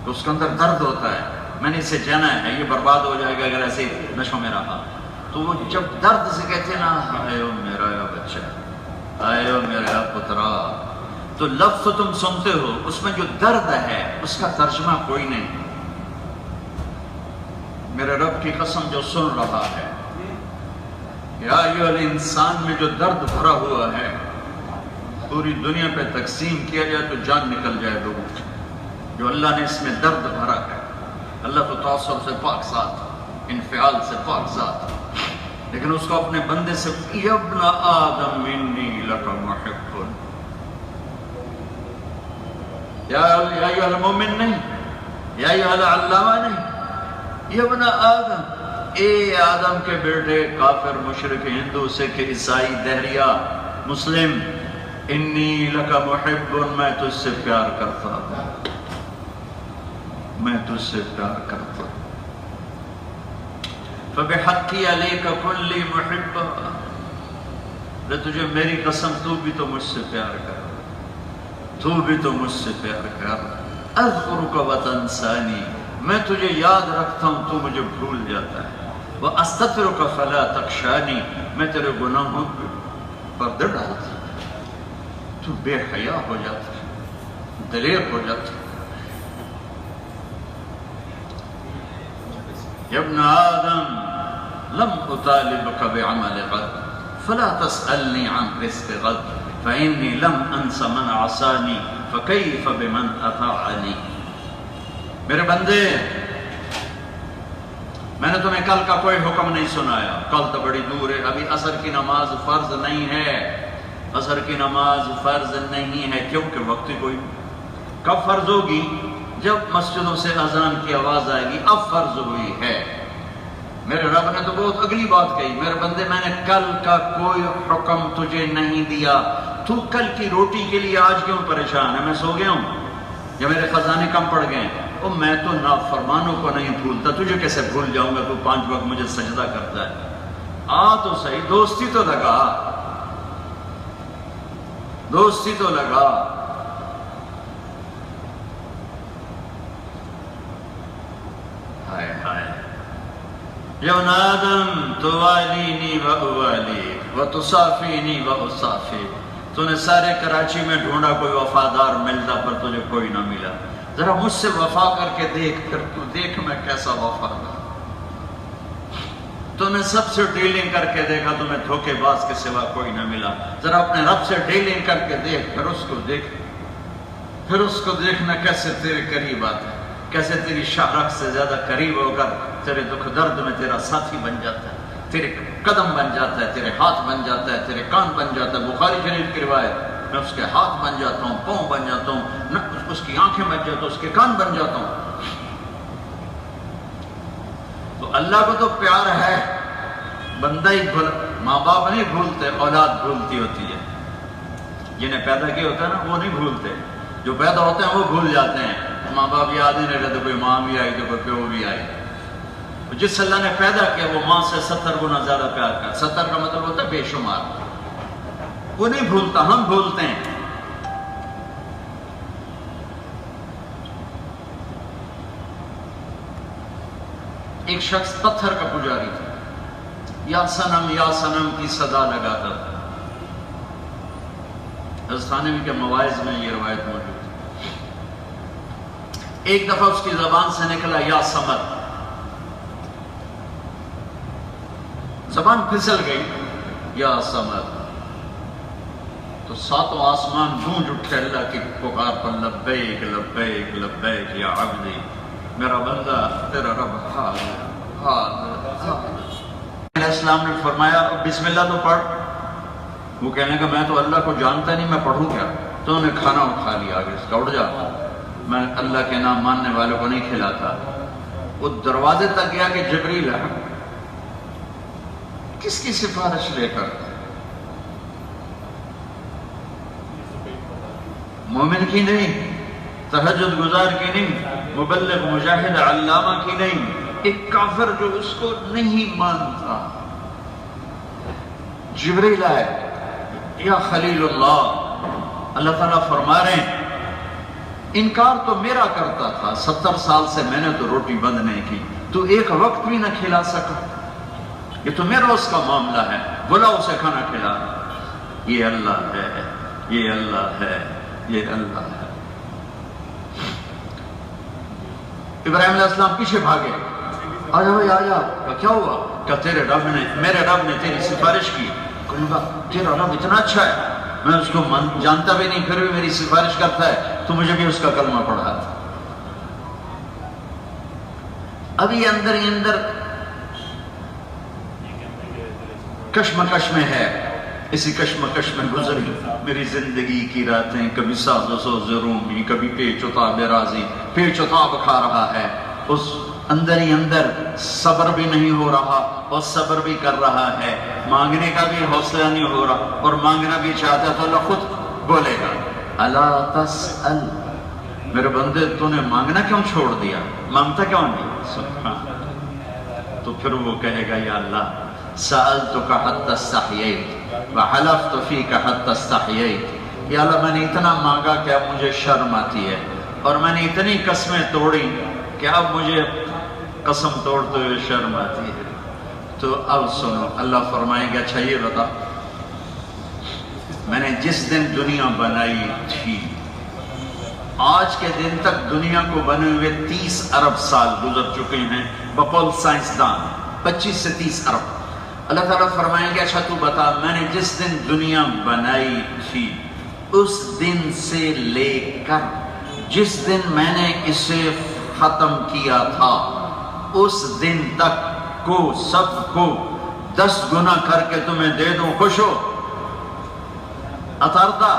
A: تو اس کے اندر درد ہوتا ہے، میں نے اسے جانا ہے، یہ برباد ہو جائے گا اگر ایسے نشوں میں رہا. تو وہ جب درد سے کہتے ہیں نا آئے او میرا بچہ، آئے او میرا پترا، تو لفظ تو تم سنتے ہو، اس میں جو درد ہے اس کا ترجمہ کوئی نہیں. میرے رب کی قسم جو سن رہا ہے، یا ایھا الانسان میں جو درد بھرا ہوا ہے پوری دنیا پہ تقسیم کیا جائے تو جان نکل جائے لوگوں کی. جو اللہ نے اس میں درد بھرا ہے. اللہ تو تعصب سے پاک ذات، انفعال سے پاک ذات، لیکن اس کو اپنے بندے سے یا ابن آدم انی لک محب، یا ایھا المومن نہیں، یا ایھا العلامہ نہیں، یا ابن آدم، اے آدم کے بیٹے، کافر، مشرک، ہندو، سکھ، عیسائی، دہریہ، مسلم، انی لک محب، میں تجھ سے پیار کرتا ہوں، میں تجھ سے پیار کرتا ہوں. فبحقی علیک کلی محب، میں تجھے میری قسم تو بھی تو مجھ سے پیار کر، تو بھی تو مجھ سے پیار کر. اذکرک وتنسانی، میں تجھے یاد رکھتا ہوں تو مجھے بھول جاتا ہے. واستترک فلا تخشانی، میں تیرے گناہوں پہ پردہ ڈالتا ہوں تو بے حیا ہو جاتا ہے، دلیر ہو جاتا ہے. یا ابن آدم لم اطالبک بعمل غد فلا تسألنی عن رزق غد فإنی لم انس من عصانی فکیف بمن اطاعنی. میرے بندے، میں نے تمہیں کل کا کوئی حکم نہیں سنایا، کل تو بڑی دور ہے، ابھی عصر کی نماز فرض نہیں ہے، عصر کی نماز فرض نہیں ہے کیونکہ وقت کوئی. کب فرض ہوگی؟ جب مسجدوں سے اذان کی آواز آئے گی، اب فرض ہوئی ہے. میرے رب نے تو بہت اگلی بات کہی، میرے بندے میں نے کل کا کوئی حکم تجھے نہیں دیا، تو کل کی روٹی کے لیے آج کیوں پریشان ہے؟ میں سو گیا ہوں، یا میرے خزانے کم پڑ گئے ہیں، او میں تو نافرمانوں کو نہیں بھولتا، تجھے کیسے بھول جاؤں گا؟ تو 5 وقت مجھے سجدہ کرتا ہے، آ تو صحیح، دوستی تو لگا، دوستی تو لگا۔ ہائے ہائے، یا ابن آدم توالینی و اوالیک و تصافینی و اصافیک، تو نے سارے کراچی میں ڈھونڈا کوئی وفادار ملتا، پر تجھے کوئی نہ ملا، ذرا مجھ سے وفا کر کے دیکھ، پھر تو دیکھ میں کیسا وفادار۔ تو نے سب سے ڈیلنگ کر کے دیکھا، تمہیں دھوکے باز کے سوا کوئی نہ ملا، ذرا اپنے رب سے ڈیلنگ کر کے دیکھ، پھر اس کو دیکھ، پھر اس کو دیکھنا کیسے تیرے قریب آتا ہے، کیسے تیری شاہرخ سے زیادہ قریب ہو کر تیرے دکھ درد میں تیرا ساتھی بن جاتا ہے، تیرے قدم بن جاتا ہے، تیرے ہاتھ بن جاتا ہے، تیرے کان بن جاتا ہے۔ بخاری شریف کی روایت، میں اس کے ہاتھ بن جاتا ہوں، پاؤں بن جاتا ہوں، اس کی آنکھیں بن جاتا ہوں، اس کے کان بن جاتا ہوں۔ تو اللہ کو تو پیار ہے، بندہ ہی ماں باپ نہیں بھولتے، اولاد بھولتی ہوتی ہے۔ جنہیں پیدا کیا ہوتا ہے نا وہ نہیں بھولتے، جو پیدا ہوتے ہیں وہ بھول جاتے ہیں۔ ماں باپ یاد ہی نہیں رہتے، کوئی ماں بھی آئی تو کوئی پیو بھی آئی۔ جس اللہ نے پیدا کیا وہ ماں سے 70 گنا زیادہ پیار کرتا، 70 کا مطلب ہوتا ہے بے شمار۔ وہ نہیں بھولتا، ہم بھولتے ہیں۔ ایک شخص پتھر کا پجاری تھا، یا سنم کی صدا لگاتا تھا۔ حضرت کے مواعظ میں یہ روایت موجود ہے۔ ایک دفعہ اس کی زبان سے نکلا یا سمد، زبان پھسل گئی، یا سمد، تو 7 آسمان گونج اٹھے اللہ کی پکار پر، لبیک لبیک لبیک یا عبدی، میرا بندہ تیرا رب حاضر حاضر۔ علیہ السلام نے فرمایا بسم اللہ تو پڑھ۔ وہ کہنے کہ میں تو اللہ کو جانتا نہیں، میں پڑھوں کیا؟ تو انہیں کھانا اٹھا لیا، آگے اس کا اٹھ جا، میں اللہ کے نام ماننے والوں کو نہیں کھلاتا۔ وہ دروازے تک گیا کہ جبریل ہے، کس کی سفارش لے کر؟ مومن کی نہیں، تہجد گزار کی نہیں، مبلغ مجاہد علامہ کی نہیں، ایک کافر جو اس کو نہیں مانتا۔ جبریل آئے، یا خلیل اللہ، اللہ تعالیٰ فرما رہے ہیں انکار تو میرا کرتا تھا، 70 سال سے میں نے تو روٹی بند نہیں کی، تو ایک وقت بھی نہ کھلا سکا، یہ تو میرا اس کا معاملہ ہے، بلا اسے کھانا کھلا۔ یہ اللہ ہے، یہ اللہ ہے، یہ اللہ ہے۔ ابراہیم علیہ السلام پیچھے بھاگے، آجا بھائی آجا، کیا ہوا؟ کہ تیرے رب نے، میرے رب نے تیری سفارش کی۔ کہا تیرا رب اتنا اچھا ہے، میں اس کو جانتا بھی نہیں، پھر بھی میری سفارش کرتا ہے، تو مجھے بھی اس کا کلمہ پڑھا تھا۔ ابھی اندر ہی اندر کشمکش میں ہے، اسی کشمکش میں گزری میری زندگی کی راتیں، کبھی ساز و سوز رومی، کبھی پیچ و تاب راضی، پیچ و تاب کھا رہا ہے۔ اس اندر ہی اندر صبر بھی نہیں ہو رہا اور صبر بھی کر رہا ہے، مانگنے کا بھی حوصلہ نہیں ہو رہا، اور مانگنا بھی چاہتا تو اللہ خود بولے گا الا تسأل، میرے بندے تو نے مانگنا کیوں چھوڑ دیا، مانگتا کیوں نہیں؟ سبحان، تو پھر وہ کہے گا یا اللہ سألتک حتی استحییت وحلفت فیک حتی استحییت، یا اللہ میں نے اتنا مانگا کہ اب مجھے شرم آتی ہے، اور میں نے اتنی قسمیں توڑی کہ اب مجھے قسم توڑتے ہوئے شرم آتی ہے۔ تو اب سنو، اللہ فرمائیں گے اچھا یہ بتا، میں نے جس دن دنیا بنائی تھی آج کے دن تک دنیا کو بنے ہوئے 30 ارب سال گزر چکے ہیں بقول سائنسدان، 25 سے 30 ارب۔ اللہ تعالیٰ فرمائیں گے اچھا تو بتا، میں نے جس دن دنیا بنائی تھی اس دن سے لے کر جس دن میں نے اسے ختم کیا تھا اس دن تک کو سب کو 10 گنا کر کے تمہیں دے دوں، خوش ہو؟ اترضا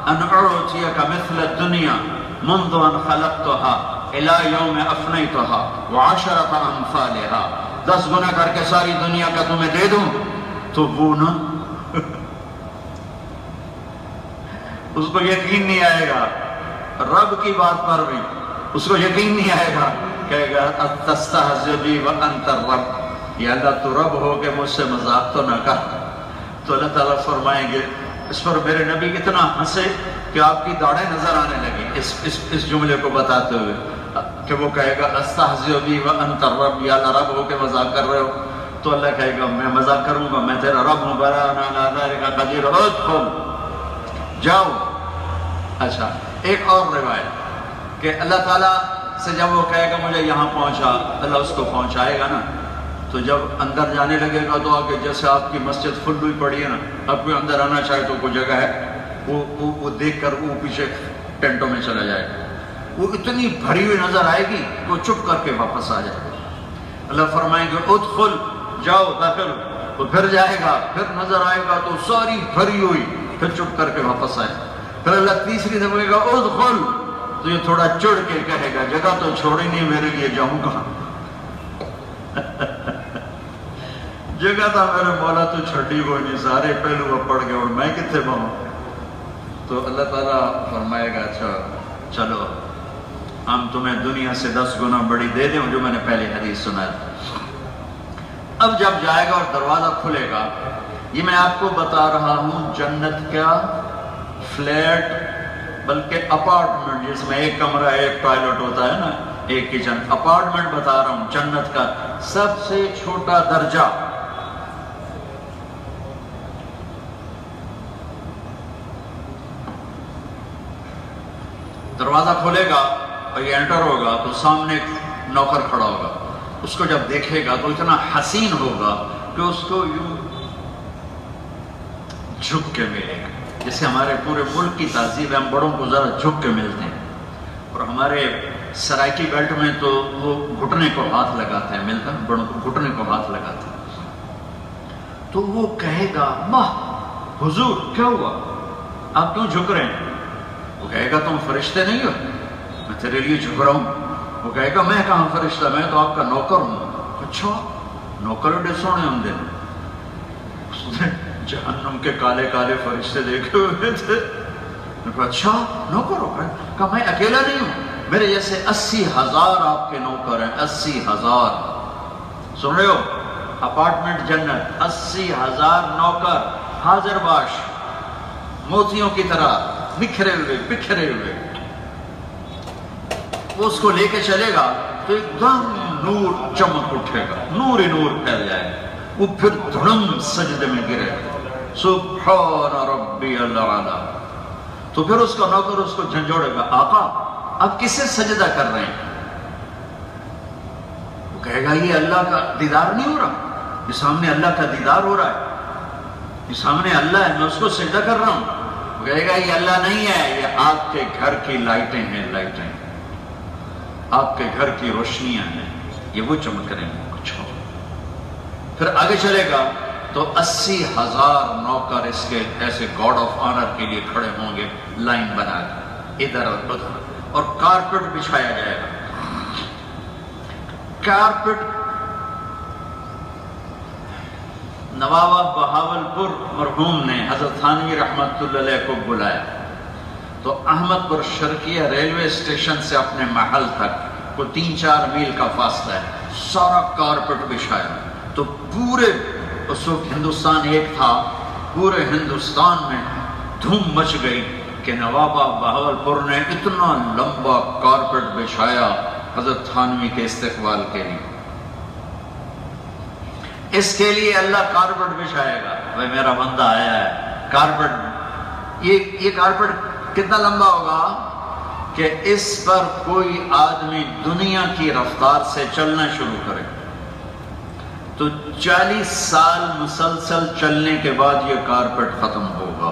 A: ان اعطیک مثل الدنیا منذ ان خلقتها الى یوم افنیتها وعشرۃ امثالها، 10 گنا کر کے ساری دنیا کا تمہیں دے دوں تو وہ نا اس کو یقین نہیں آئے گا، رب کی بات پر بھی اس کو یقین نہیں آئے گا، کہے گا تستہزئ بی وانت الرب، یا اللہ تو رب ہو کے مجھ سے مذاق تو نہ کر۔ تو اللہ تعالیٰ فرمائیں گے، اس پر میرے نبی اتنا ہنسے کہ آپ کی داڑھیں نظر آنے لگی اس جملے کو بتاتے ہوئے، کہ وہ کہے گا استہزئ بی وانت الرب، یا اللہ رب ہو کے مذاق کر رہے ہو؟ تو اللہ کہے گا میں مذاق کروں گا، میں تیرا رب ہوں، بلا انا علی ذلک قدیر، ادخل، جاؤ۔ اچھا ایک اور روایت کہ اللہ تعالیٰ سے جب وہ کہے گا مجھے یہاں پہنچا، اللہ اس کو پہنچائے گا نا، تو جب اندر جانے لگے گا تو آگے جیسے آپ کی مسجد فل ہوئی پڑی ہے نا، اب کوئی اندر آنا چاہے تو کوئی جگہ ہے، وہ دیکھ کر وہ پیچھے ٹینٹوں میں چلا جائے گا، وہ اتنی بھری ہوئی نظر آئے گی وہ چپ کر کے واپس آ جائے گا۔ اللہ فرمائیں گے ادخل، جاؤ داخل، تو پھر جائے گا، پھر نظر آئے گا تو ساری بھری ہوئی، پھر چپ کر کے واپس آئے گا۔ پھر اللہ تیسری دفعہ کہے گا ادخل، تو یہ تھوڑا چڑھ کے کہے گا جگہ تو چھوڑی نہیں میرے لیے، جاؤں کہاں؟ جگہ تھا میرے مولا تو چھٹی کوئی نہیں، سارے پہلو اب پڑ گئے اور میں کتنے بہوں؟ تو اللہ تعالیٰ فرمائے گا اچھا چلو ہم تمہیں دنیا سے 10 گنا بڑی دے دیں، جو میں نے پہلے حدیث سنا ہے۔ اب جب جائے گا اور دروازہ کھلے گا، یہ میں آپ کو بتا رہا ہوں جنت کا فلیٹ بلکہ اپارٹمنٹ، جس میں ایک کمرہ ایک ٹوائلٹ ہوتا ہے نا، ایک کچن، اپارٹمنٹ بتا رہا ہوں جنت کا سب سے چھوٹا درجہ۔ دروازہ کھولے گا اور یہ انٹر ہوگا تو سامنے ایک نوکر کھڑا ہوگا، اس کو جب دیکھے گا تو اتنا حسین ہوگا کہ اس کو یوں جھک کے ملے گا، جیسے ہمارے پورے ملک کی تہذیب ہے، ہم بڑوں کو ذرا جھک کے ملتے ہیں، اور ہمارے سرائکی بیلٹ میں تو وہ گھٹنے کو ہاتھ لگاتے ہیں، ملتا ہے بڑوں کو گھٹنے کو ہاتھ لگاتے ہیں۔ تو وہ کہے گا ماہ حضور کیا ہوا، آپ کیوں جھک رہے ہیں؟ وہ کہے گا تم فرشتے نہیں ہو، میں تیرے لیے جھک رہا ہوں۔ وہ کہے گا میں کہاں فرشتہ، میں تو آپ کا نوکر ہوں۔ اچھا نوکر اڈے سونے ہوں دے، اس نے جہنم کے کالے کالے فرشتے دیکھے ہوئے تھے۔ میں کہا اچھا نوکر ہو گئے؟ کہا میں اکیلا نہیں ہوں، میرے جیسے 80,000 آپ کے نوکر ہیں، 80,000۔ سن رہے ہو؟ اپارٹمنٹ جنت، 80,000 نوکر حاضر باش، موتیوں کی طرح بکھرے ہوئے بکھرے ہوئے۔ وہ اس کو لے کے چلے گا تو ایک دم نور چمک اٹھے گا، نور ہی نور پھیل جائے گا، وہ پھر دھڑم سجدے میں گرے گا، سبحان ربی الاعلی۔ تو پھر اس کا نوکر اس کو جھنجھوڑے گا، آقا آپ کس سے سجدہ کر رہے ہیں؟ وہ کہے گا یہ اللہ کا دیدار نہیں ہو رہا، یہ سامنے اللہ کا دیدار ہو رہا ہے، یہ سامنے اللہ ہے، میں اس کو سجدہ کر رہا ہوں۔ وہ کہے گا یہ اللہ نہیں ہے، یہ آپ کے گھر کی لائٹیں ہیں، لائٹیں آپ کے گھر کی روشنیاں ہیں، یہ وہ چمک رہے ہیں کچھ ہو۔ پھر آگے چلے گا تو 80,000 نوکر اس کے ایسے گاڈ آف آنر کے لیے کھڑے ہوں گے لائن بنا کے، ادھر اور ادھر، اور کارپٹ بچھایا جائے گا۔ کارپٹ نواب بہاولپور مرحوم نے حضرت تھانوی رحمت اللہ علیہ کو بلایا، تو احمد پور شرقیہ ریلوے اسٹیشن سے اپنے محل تک کو 3-4 میل کا فاصلہ ہے، سارا کارپٹ بچھایا۔ تو پورے اس وقت ہندوستان ایک تھا، پورے ہندوستان میں دھوم مچ گئی کہ نواب بہاولپور نے اتنا لمبا کارپٹ بچھایا حضرت تھانوی کے استقبال کے لیے۔ اس کے لیے اللہ کارپٹ بچھائے گا، بھائی میرا بندہ آیا ہے، کارپٹ، یہ کارپٹ کتنا لمبا ہوگا کہ اس پر کوئی آدمی دنیا کی رفتار سے چلنا شروع کرے تو 40 سال مسلسل چلنے کے بعد یہ کارپٹ ختم ہوگا۔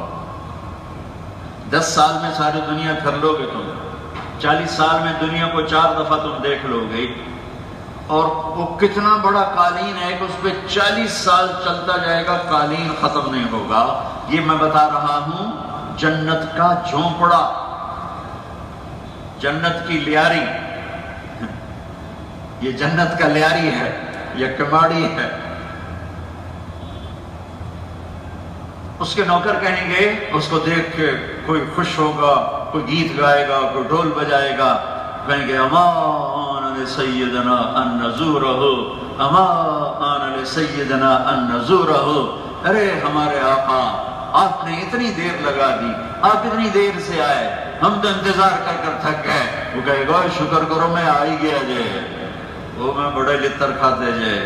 A: 10 سال میں ساری دنیا پھر لو گے تم، 40 سال میں دنیا کو 4 دفعہ تم دیکھ لو گے، اور وہ کتنا بڑا قالین ہے کہ اس پہ 40 سال چلتا جائے گا، قالین ختم نہیں ہوگا۔ یہ میں بتا رہا ہوں جنت کا جھونپڑا، جنت کی لیاری، یہ جنت کا لیاری ہے، یہ کماڑی ہے۔ اس کے نوکر کہیں گے، اس کو دیکھ کے کوئی خوش ہوگا، کوئی گیت گائے گا، کوئی ڈھول بجائے گا، کہیں گے امان لسیدنا ان نزورہ، امان لسیدنا ان نزورہ، ارے ہمارے آقا آپ نے اتنی دیر لگا دی، آپ اتنی دیر سے آئے، ہم تو انتظار کر کر تھک گئے۔ وہ کہے گا شکر کرو میں آ ہی گیا جے، وہ میں بڑے لتر کھاتے جے،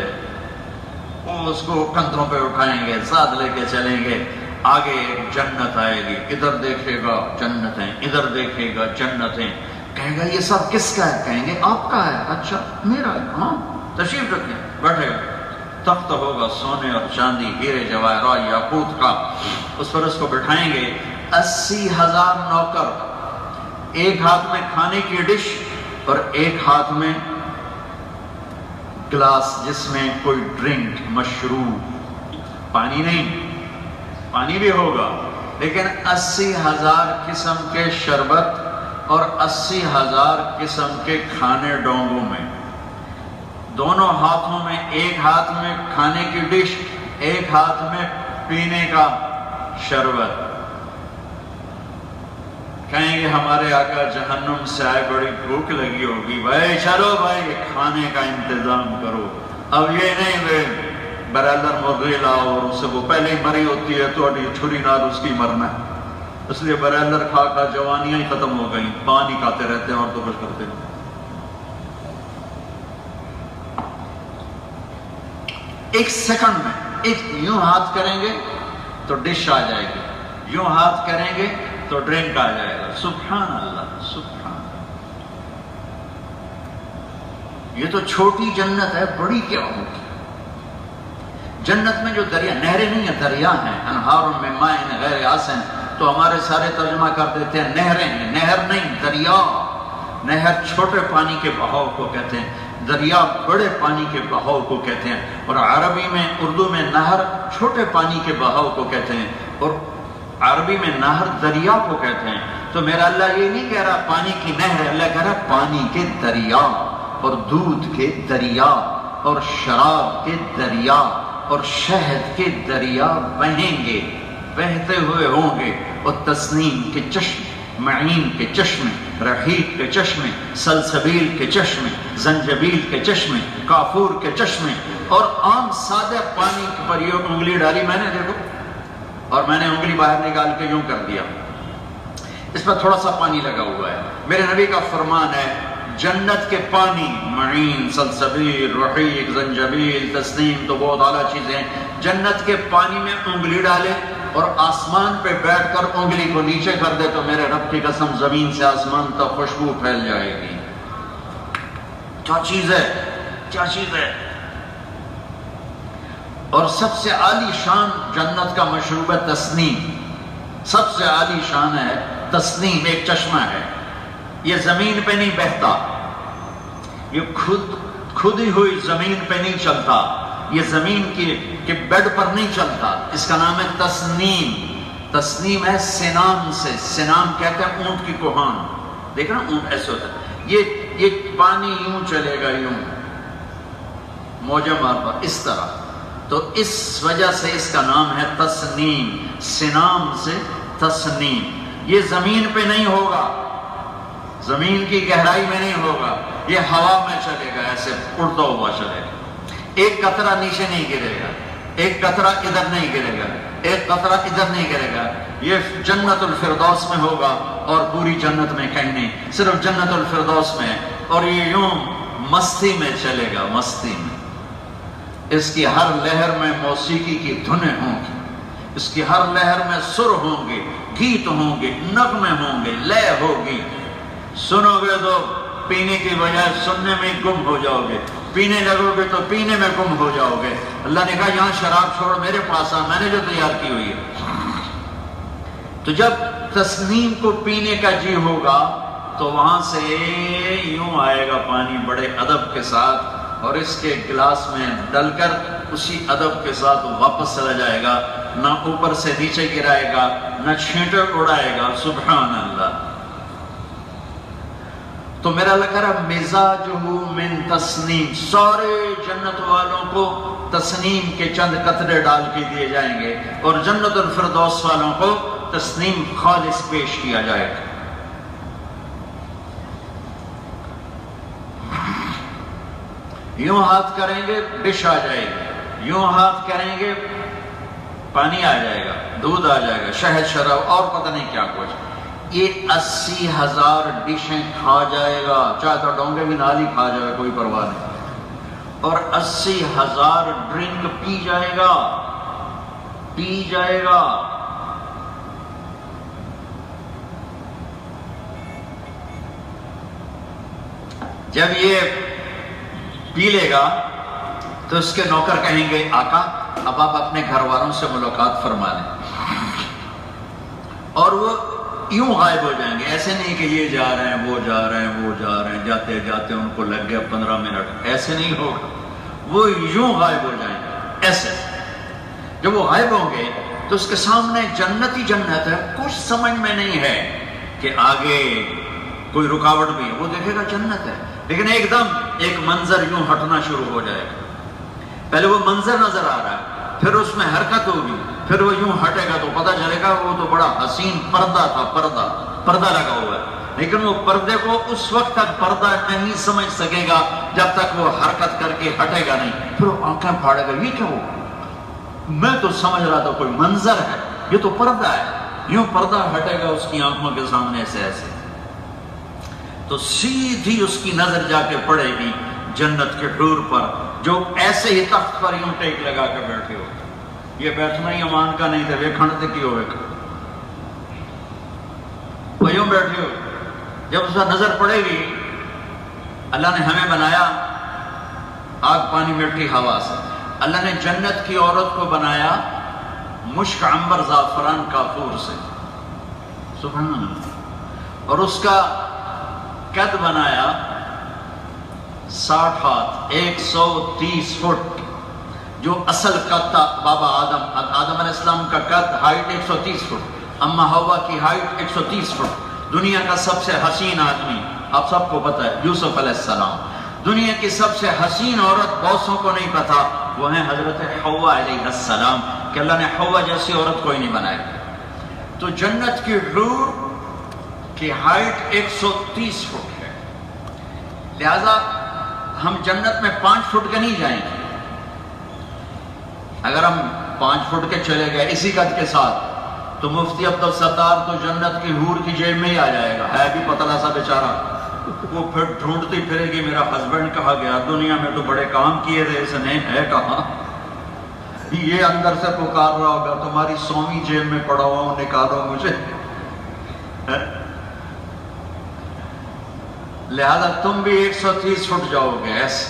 A: وہ اس کو کندھوں پہ اٹھائیں گے، ساتھ لے کے چلیں گے، آگے ایک جنت آئے گی، ادھر دیکھے گا جنتیں، ادھر دیکھے گا جنتیں، کہے گا یہ سب کس کا ہے؟ کہیں گے آپ کا ہے۔ اچھا میرا ہے؟ ہاں تشریف رکھیں، بیٹھے گا، تخت ہوگا سونے اور چاندی، ہیرے جواہرات یاقوت کا، اس پر اس کو بٹھائیں گے، 80,000 نوکر، ایک ہاتھ میں کھانے کی ڈش اور ایک ہاتھ میں گلاس جس میں کوئی ڈرنک، مشروب، پانی نہیں، پانی بھی ہوگا لیکن 80,000 قسم کے شربت اور 80,000 قسم کے کھانے ڈونگوں میں، دونوں ہاتھوں میں، ایک ہاتھ میں کھانے کی ڈش، ایک ہاتھ میں پینے کا شربت۔ کہیں گے ہمارے آقا جہنم سے آئے، بڑی بھوک لگی ہوگی، بھائی چلو بھائی کھانے کا انتظام کرو۔ اب یہ نہیں بھائی برادر مرغی لاؤ اور اس سے وہ پہلے ہی مری ہوتی ہے تو چھری نار اس کی مرنا ہے، اس لیے برادر کھا کھا جوانیاں ہی ختم ہو گئیں، پانی کھاتے رہتے ہیں اور تو کچھ کرتے نہیں۔ ایک سیکنڈ میں ایک یوں ہاتھ کریں گے تو ڈش آ جائے گی، یوں ہاتھ کریں گے تو ڈرنک آ جائے گا۔ سبحان اللہ، سبحان اللہ، یہ تو چھوٹی جنت ہے، بڑی کیا ہوگی؟ جنت میں جو دریا، نہریں نہیں ہیں، دریا ہیں، انہار من ماء غیر آسن، تو ہمارے سارے ترجمہ کر دیتے ہیں نہریں ہیں، نہر نہیں دریا۔ نہر چھوٹے پانی کے بہاؤ کو کہتے ہیں، دریا بڑے پانی کے بہاؤ کو کہتے ہیں، اور عربی میں، اردو میں نہر چھوٹے پانی کے بہاؤ کو کہتے ہیں، اور عربی میں نہر دریا کو کہتے ہیں۔ تو میرا اللہ یہ نہیں کہہ رہا پانی کی نہر، اللہ کہہ رہا پانی کے دریا، اور دودھ کے دریا، اور شراب کے دریا، اور شہد کے دریا بہیں گے، بہتے ہوئے ہوں گے، اور تسنیم کے چشمے، معین کے چشمے، رحیق کے چشمے، سلسبیل کے چشمے، زنجبیل کے چشمے، کافور کے چشمے، اور عام سادہ پانی پر یہ انگلی ڈالی میں نے، دیکھو، اور میں نے انگلی باہر نکال کے یوں کر دیا، اس پر تھوڑا سا پانی لگا ہوا ہے۔ میرے نبی کا فرمان ہے جنت کے پانی، معین، سلسبیل، رحیق، زنجبیل، تسنیم تو بہت اعلیٰ چیزیں ہیں، جنت کے پانی میں انگلی ڈالے اور آسمان پہ بیٹھ کر انگلی کو نیچے کر دے تو میرے رب کی قسم زمین سے آسمان تک خوشبو پھیل جائے گی۔ کیا چیز ہے، کیا چیز ہے! اور سب سے عالی شان جنت کا مشروب ہے تسنیم، سب سے عالی شان ہے تسنیم، ایک چشمہ ہے، یہ زمین پہ نہیں بہتا، یہ کھدی ہوئی زمین پہ نہیں چلتا، یہ زمین کے بیڈ پر نہیں چلتا، اس کا نام ہے تسنیم۔ تسنیم ہے سنام سے، سنام کہتے ہیں اونٹ کی کوہان، دیکھ نا اونٹ ایسے ہوتا ہے، یہ پانی یوں چلے گا، یوں موجہ مار پر، اس طرح، تو اس وجہ سے اس کا نام ہے تسنیم، سنام سے تسنیم۔ یہ زمین پہ نہیں ہوگا، زمین کی گہرائی میں نہیں ہوگا، یہ ہوا میں چلے گا، ایسے اڑتا ہوا چلے گا، ایک قطرہ نیچے نہیں گرے گا، ایک قطرہ ادھر نہیں گرے گا، ایک قطرہ ادھر نہیں گرے گا، یہ جنت الفردوس میں ہوگا اور پوری جنت میں کہیں نہیں، صرف جنت الفردوس میں، اور یہ یوں مستی میں چلے گا، مستی میں، اس کی ہر لہر میں موسیقی کی دھنیں ہوں گی، اس کی ہر لہر میں سر ہوں گے، گیت ہوں گے، نغمے ہوں گے، لے ہوگی، سنو گے تو پینے کی بجائے سننے میں گم ہو جاؤ گے، پینے لگو گے تو پینے میں گم ہو جاؤ گے۔ اللہ نے کہا یہاں شراب چھوڑ میرے پاس آ، میں نے جو تیار کی ہوئی ہے۔ تو جب تسنیم کو پینے کا جی ہوگا تو وہاں سے یوں آئے گا پانی بڑے ادب کے ساتھ، اور اس کے گلاس میں ڈل کر اسی ادب کے ساتھ واپس چلا جائے گا، نہ اوپر سے نیچے گرائے گا، نہ چھینٹے اڑائے گا۔ سبحان اللہ۔ تو میرا اللہ کہہ رہا مزاجہ من تسنیم، سارے جنت والوں کو تسنیم کے چند قطرے ڈال کے دیے جائیں گے، اور جنت الفردوس والوں کو تسنیم خالص پیش کیا جائے گا۔ یوں ہاتھ کریں گے ڈش آ جائے گی، یوں ہاتھ کریں گے پانی آ جائے گا، دودھ آ جائے گا، شہد شراب اور پتہ نہیں کیا کچھ۔ یہ 80,000 ڈشیں کھا جائے گا، چاہے تو ڈونگے بھی نال ہی کھا جائے گا، کوئی پرواہ نہیں، اور 80,000 ڈرنک پی جائے گا، پی جائے گا۔ جب یہ پی لے گا تو اس کے نوکر کہیں گے آقا اب آپ اپنے گھر والوں سے ملاقات فرما لیں، اور وہ یوں غائب ہو جائیں گے۔ ایسے نہیں کہ یہ جا رہے ہیں وہ جا رہے ہیں وہ جا رہے ہیں، جاتے جاتے ان کو لگ گیا 15 منٹ، ایسے نہیں ہوگا، وہ یوں غائب ہو جائیں گے ایسے۔ جب وہ غائب ہوں گے تو اس کے سامنے جنت ہی جنت ہے، کچھ سمجھ میں نہیں ہے کہ آگے کوئی رکاوٹ بھی ہے، وہ دیکھے گا جنت ہے، لیکن ایک دم ایک منظر یوں ہٹنا شروع ہو جائے گا۔ پہلے وہ منظر نظر آ رہا ہے، پھر اس میں حرکت ہوگی، پھر وہ یوں ہٹے گا تو پتہ چلے گا وہ تو بڑا حسین پردہ تھا، پردہ لگا ہوا ہے، لیکن وہ پردے کو اس وقت تک پردہ نہیں سمجھ سکے گا جب تک وہ حرکت کر کے ہٹے گا نہیں، پھر وہ آنکھیں پھاڑے گا، یہ کیا ہو، میں تو سمجھ رہا تھا کوئی منظر ہے، یہ تو پردہ ہے، یوں پردہ ہٹے گا اس کی آنکھوں کے سامنے سے ایسے، تو سیدھی اس کی نظر جا کے پڑے گی جنت کے حور پر، جو ایسے ہی تخت پر یوں ٹیک لگا کے بیٹھے ہو۔ یہ بیٹھنا ہی امان کا نہیں تھا، ویکھنت کی ہوئے وہ یوں بیٹھے ہو۔ جب اس پر نظر پڑے گی، اللہ نے ہمیں بنایا آگ پانی مٹی ہوا سے، اللہ نے جنت کی عورت کو بنایا مشک عنبر زعفران کافور سے، سبحان اللہ، اور اس کا قد بنایا 60 ہاتھ 130 فٹ، جو اصل قد تھا بابا آدم علیہ السلام کا قد ہائٹ 130 فٹ، اما ہوا کی ہائٹ 130 فٹ۔ دنیا کا سب سے حسین آدمی آپ سب کو پتہ ہے یوسف علیہ السلام، دنیا کی سب سے حسین عورت بہتوں کو نہیں پتا، وہ ہیں حضرت حوا علیہ السلام، کہ اللہ نے حوا جیسی عورت کوئی نہیں بنائی۔ تو جنت کی حور کی ہائٹ 130 فٹ ہے، لہذا ہم جنت میں 5 فٹ کے نہیں جائیں گے۔ اگر ہم 5 فٹ کے چلے گئے اسی قد کے ساتھ تو مفتی عبدالستار تو جنت کی حور کی جیب میں ہی آ جائے گا، ہے بھی پتلا سا بیچارہ، وہ پھر ڈھونڈتی پھرے گی میرا ہسبینڈ کہا گیا، دنیا میں تو بڑے کام کیے تھے اس نے، ہے کہاں، یہ اندر سے پکار رہا ہوگا تمہاری 100ویں جیب میں پڑا ہوا ہوں نکالو مجھے، لہذا تم بھی 130 فٹ جاؤ گے ایسے۔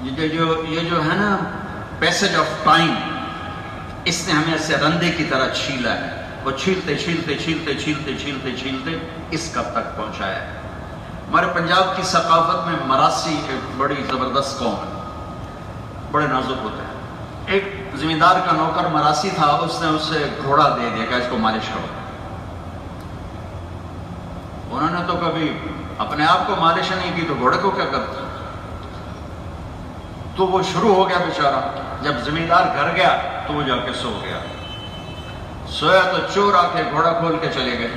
A: یہ جو ہے نا پیسج آف ٹائم، اس نے ہمیں ایسے رندے کی طرح چھیلا ہے، وہ چھیلتے چھیلتے چھیلتے چھیلتے چھیلتے چھیلتے اس کب تک پہنچایا ہے۔ ہمارے پنجاب کی ثقافت میں مراسی ایک بڑی زبردست قوم ہے، بڑے نازک ہوتے ہیں۔ ایک زمیندار کا نوکر مراسی تھا، اس نے اسے گھوڑا دے دیا کہ اس کو مالش کرو۔ انہوں نے تو کبھی اپنے آپ کو مالش نہیں کی تو گھوڑے کو کیا کرتا، تو وہ شروع ہو گیا بیچارہ۔ جب زمیندار گھر گیا تو وہ جا کے سو گیا، سویا تو چور آ کے گھوڑا کھول کے چلے گئے،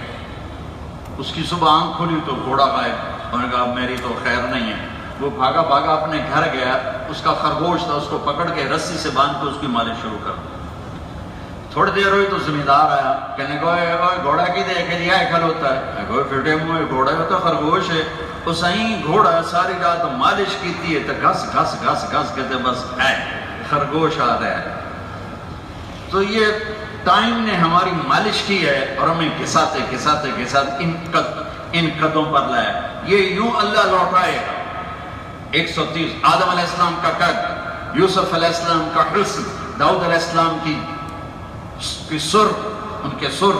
A: اس کی صبح آنکھ کھلی تو گھوڑا غائب، انہوں نے کہا میری تو خیر نہیں ہے، وہ بھاگا بھاگا اپنے گھر گیا، اس کا خرگوش تھا اس کو پکڑ کے رسی سے باندھ کے اس کی مالش شروع کر دی۔ تھوڑی دیر ہوئی تو زمیندار آیا، کہنے کو گھوڑا کی دیکھے جی ایکل ہوتا ہے، کوئی پھٹے منہ گھوڑا ہوتا خرگوش ہے، اس ہی گھوڑا ساری رات مالش کیتی ہے تو گھس گھس گھس گھس کہتے بس ہے خرگوش آ رہا ہے۔ تو یہ ٹائم نے ہماری مالش کی ہے اور ہمیں گھساتے گھساتے گھساتے ان قدوں پر لایا، یہ یوں اللہ لوٹائے گا۔ 130 آدم علیہ السلام کا قد، یوسف علیہ السلام کا حسن، داؤد علیہ السلام کی سر، ان کے سر،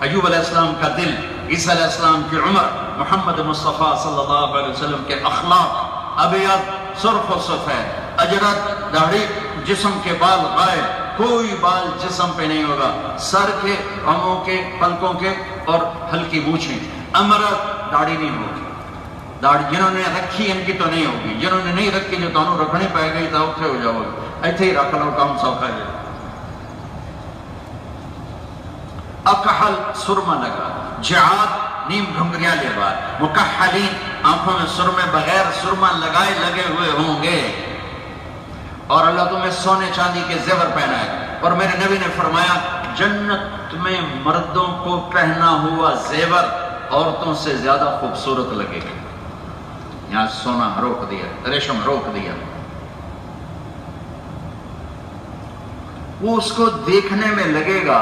A: ایوب علیہ السلام کا دل، عیسیٰ علیہ السلام کی عمر، محمد مصطفیٰ صلی اللہ علیہ وسلم کے اخلاق، ابیض سرخ و سفید، اجرت داڑھی، جسم کے بال غائب، کوئی بال جسم پہ نہیں ہوگا، سر کے، کموں کے، پلکوں کے اور ہلکی مونچھیں، امرت داڑھی نہیں ہوگی، داڑھی جنہوں نے رکھی ان کی تو نہیں ہوگی، جنہوں نے نہیں رکھی جو تانوں رکھنے پائے گئی تو اتھے ہو جاؤ گے، ایتھے ہی رکھ لو کام سوکھا جائے۔ اکحل سرما لگا، جعاد نیم گھنگریاں لے بار، مکحلین آنکھوں میں سرمے بغیر سرما لگائے لگے ہوئے ہوں گے، اور اللہ تمہیں سونے چاندی کے زیور پہنائے. اور میرے نبی نے فرمایا جنت میں مردوں کو پہنا ہوا زیور عورتوں سے زیادہ خوبصورت لگے گا. یہاں سونا روک دیا، ریشم روک دیا. وہ اس کو دیکھنے میں لگے گا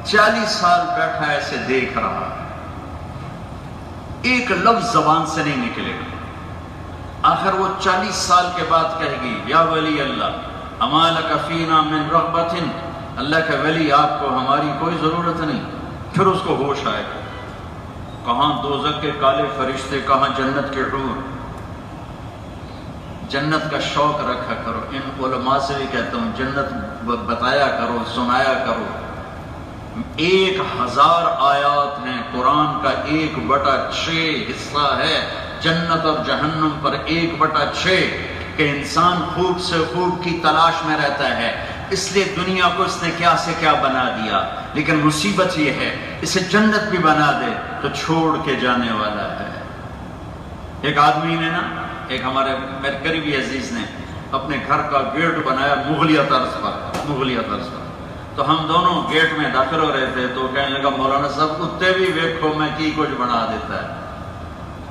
A: 40 سال بیٹھا ایسے دیکھ رہا، ایک لفظ زبان سے نہیں نکلے گا. آخر وہ 40 سال کے بعد کہے گی یا ولی اللہ اما لک فینا من رغبت، اللہ کے ولی آپ کو ہماری کوئی ضرورت نہیں. پھر اس کو ہوش آئے گا، کہاں دوزخ کے کالے فرشتے، کہاں جنت کے حور. جنت کا شوق رکھا کرو. ان علماء سے بھی کہتا ہوں جنت بتایا کرو، سنایا کرو. 1000 آیات ہیں قرآن کا، 1/6 حصہ ہے جنت اور جہنم پر. 1/6 کہ انسان خوب سے خوب کی تلاش میں رہتا ہے. اس لیے دنیا کو اس نے کیا سے کیا بنا دیا، لیکن مصیبت یہ ہے اسے جنت بھی بنا دے تو چھوڑ کے جانے والا ہے. ایک آدمی نے نا، ایک میرے قریبی عزیز نے اپنے گھر کا گیٹ بنایا مغلیہ طرز پر. تو ہم دونوں گیٹ میں داخل ہو رہے تھے تو کہنے لگا مولانا صاحب کتے بھی ویکھو میں کی کچھ بنا دیتا ہے.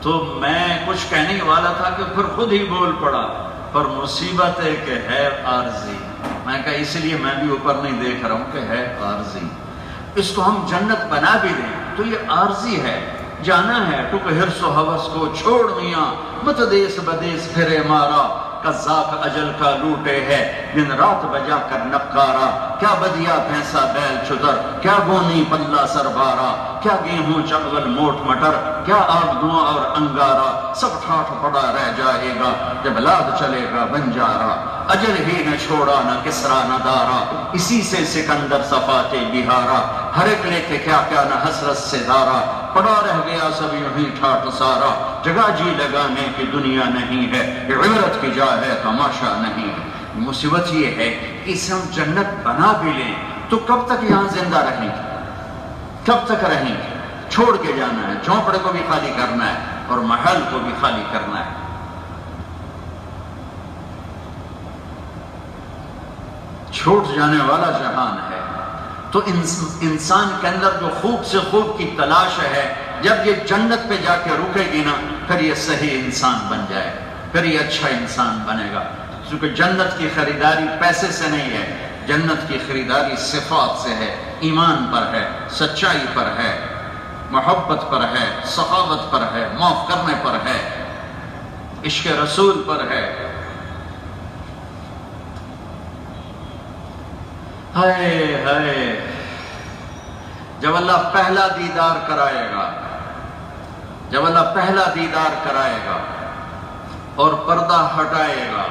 A: تو میں کچھ کہنے والا تھا کہ پھر خود ہی بول پڑا، پر مصیبت ہے کہ ہے عارضی. میں کہا اس لیے میں بھی اوپر نہیں دیکھ رہا ہوں کہ ہے عارضی. اس کو ہم جنت بنا بھی دیں تو یہ عارضی ہے. جانا ہے تو کہ حرص و حوث کو چھوڑ میاں، مت دیس بدیس پھرے مارا. قذاق اجل کا لوٹے ہے دن رات بجا کر نقارا. کیا بدیا بھینسا بیل چتر، کیا گونی پلہ سربارا. کیا گیہوں چغل موٹ مٹر، کیا آگ دھواں اور انگارا. سب ٹھاٹھ پڑا رہ جائے گا جب لاد چلے گا بنجارا. اجل ہی نہ چھوڑا نہ کسرا نہ دارا، اسی سے سکندر صفاتے بہارا. ہر ایک لے کے کیا کیا نہ حسرت سے دارا. پڑا رہ گیا سب یوں ہی ٹھاٹھ سارا. جگہ جی لگانے کی دنیا نہیں ہے، عبرت کی جا ہے تماشا نہیں ہے. مصیبت یہ ہے کہ اسے ہم جنت بنا بھی لیں تو کب تک یہاں زندہ رہیں گے، کب تک رہیں گے. چھوڑ کے جانا ہے، جھونپڑے کو بھی خالی کرنا ہے اور محل کو بھی خالی کرنا ہے. چھوٹ جانے والا جہان ہے. تو انسان کے اندر جو خوب سے خوب کی تلاش ہے، جب یہ جنت پہ جا کے رکے گی نا پھر یہ صحیح انسان بن جائے، پھر یہ اچھا انسان بنے گا. کیونکہ جنت کی خریداری پیسے سے نہیں ہے، جنت کی خریداری صفات سے ہے. ایمان پر ہے، سچائی پر ہے، محبت پر ہے، سخاوت پر ہے، معاف کرنے پر ہے، عشق رسول پر ہے. ہائے ہائے جب اللہ پہلا دیدار کرائے گا، جب اللہ پہلا دیدار کرائے گا اور پردہ ہٹائے گا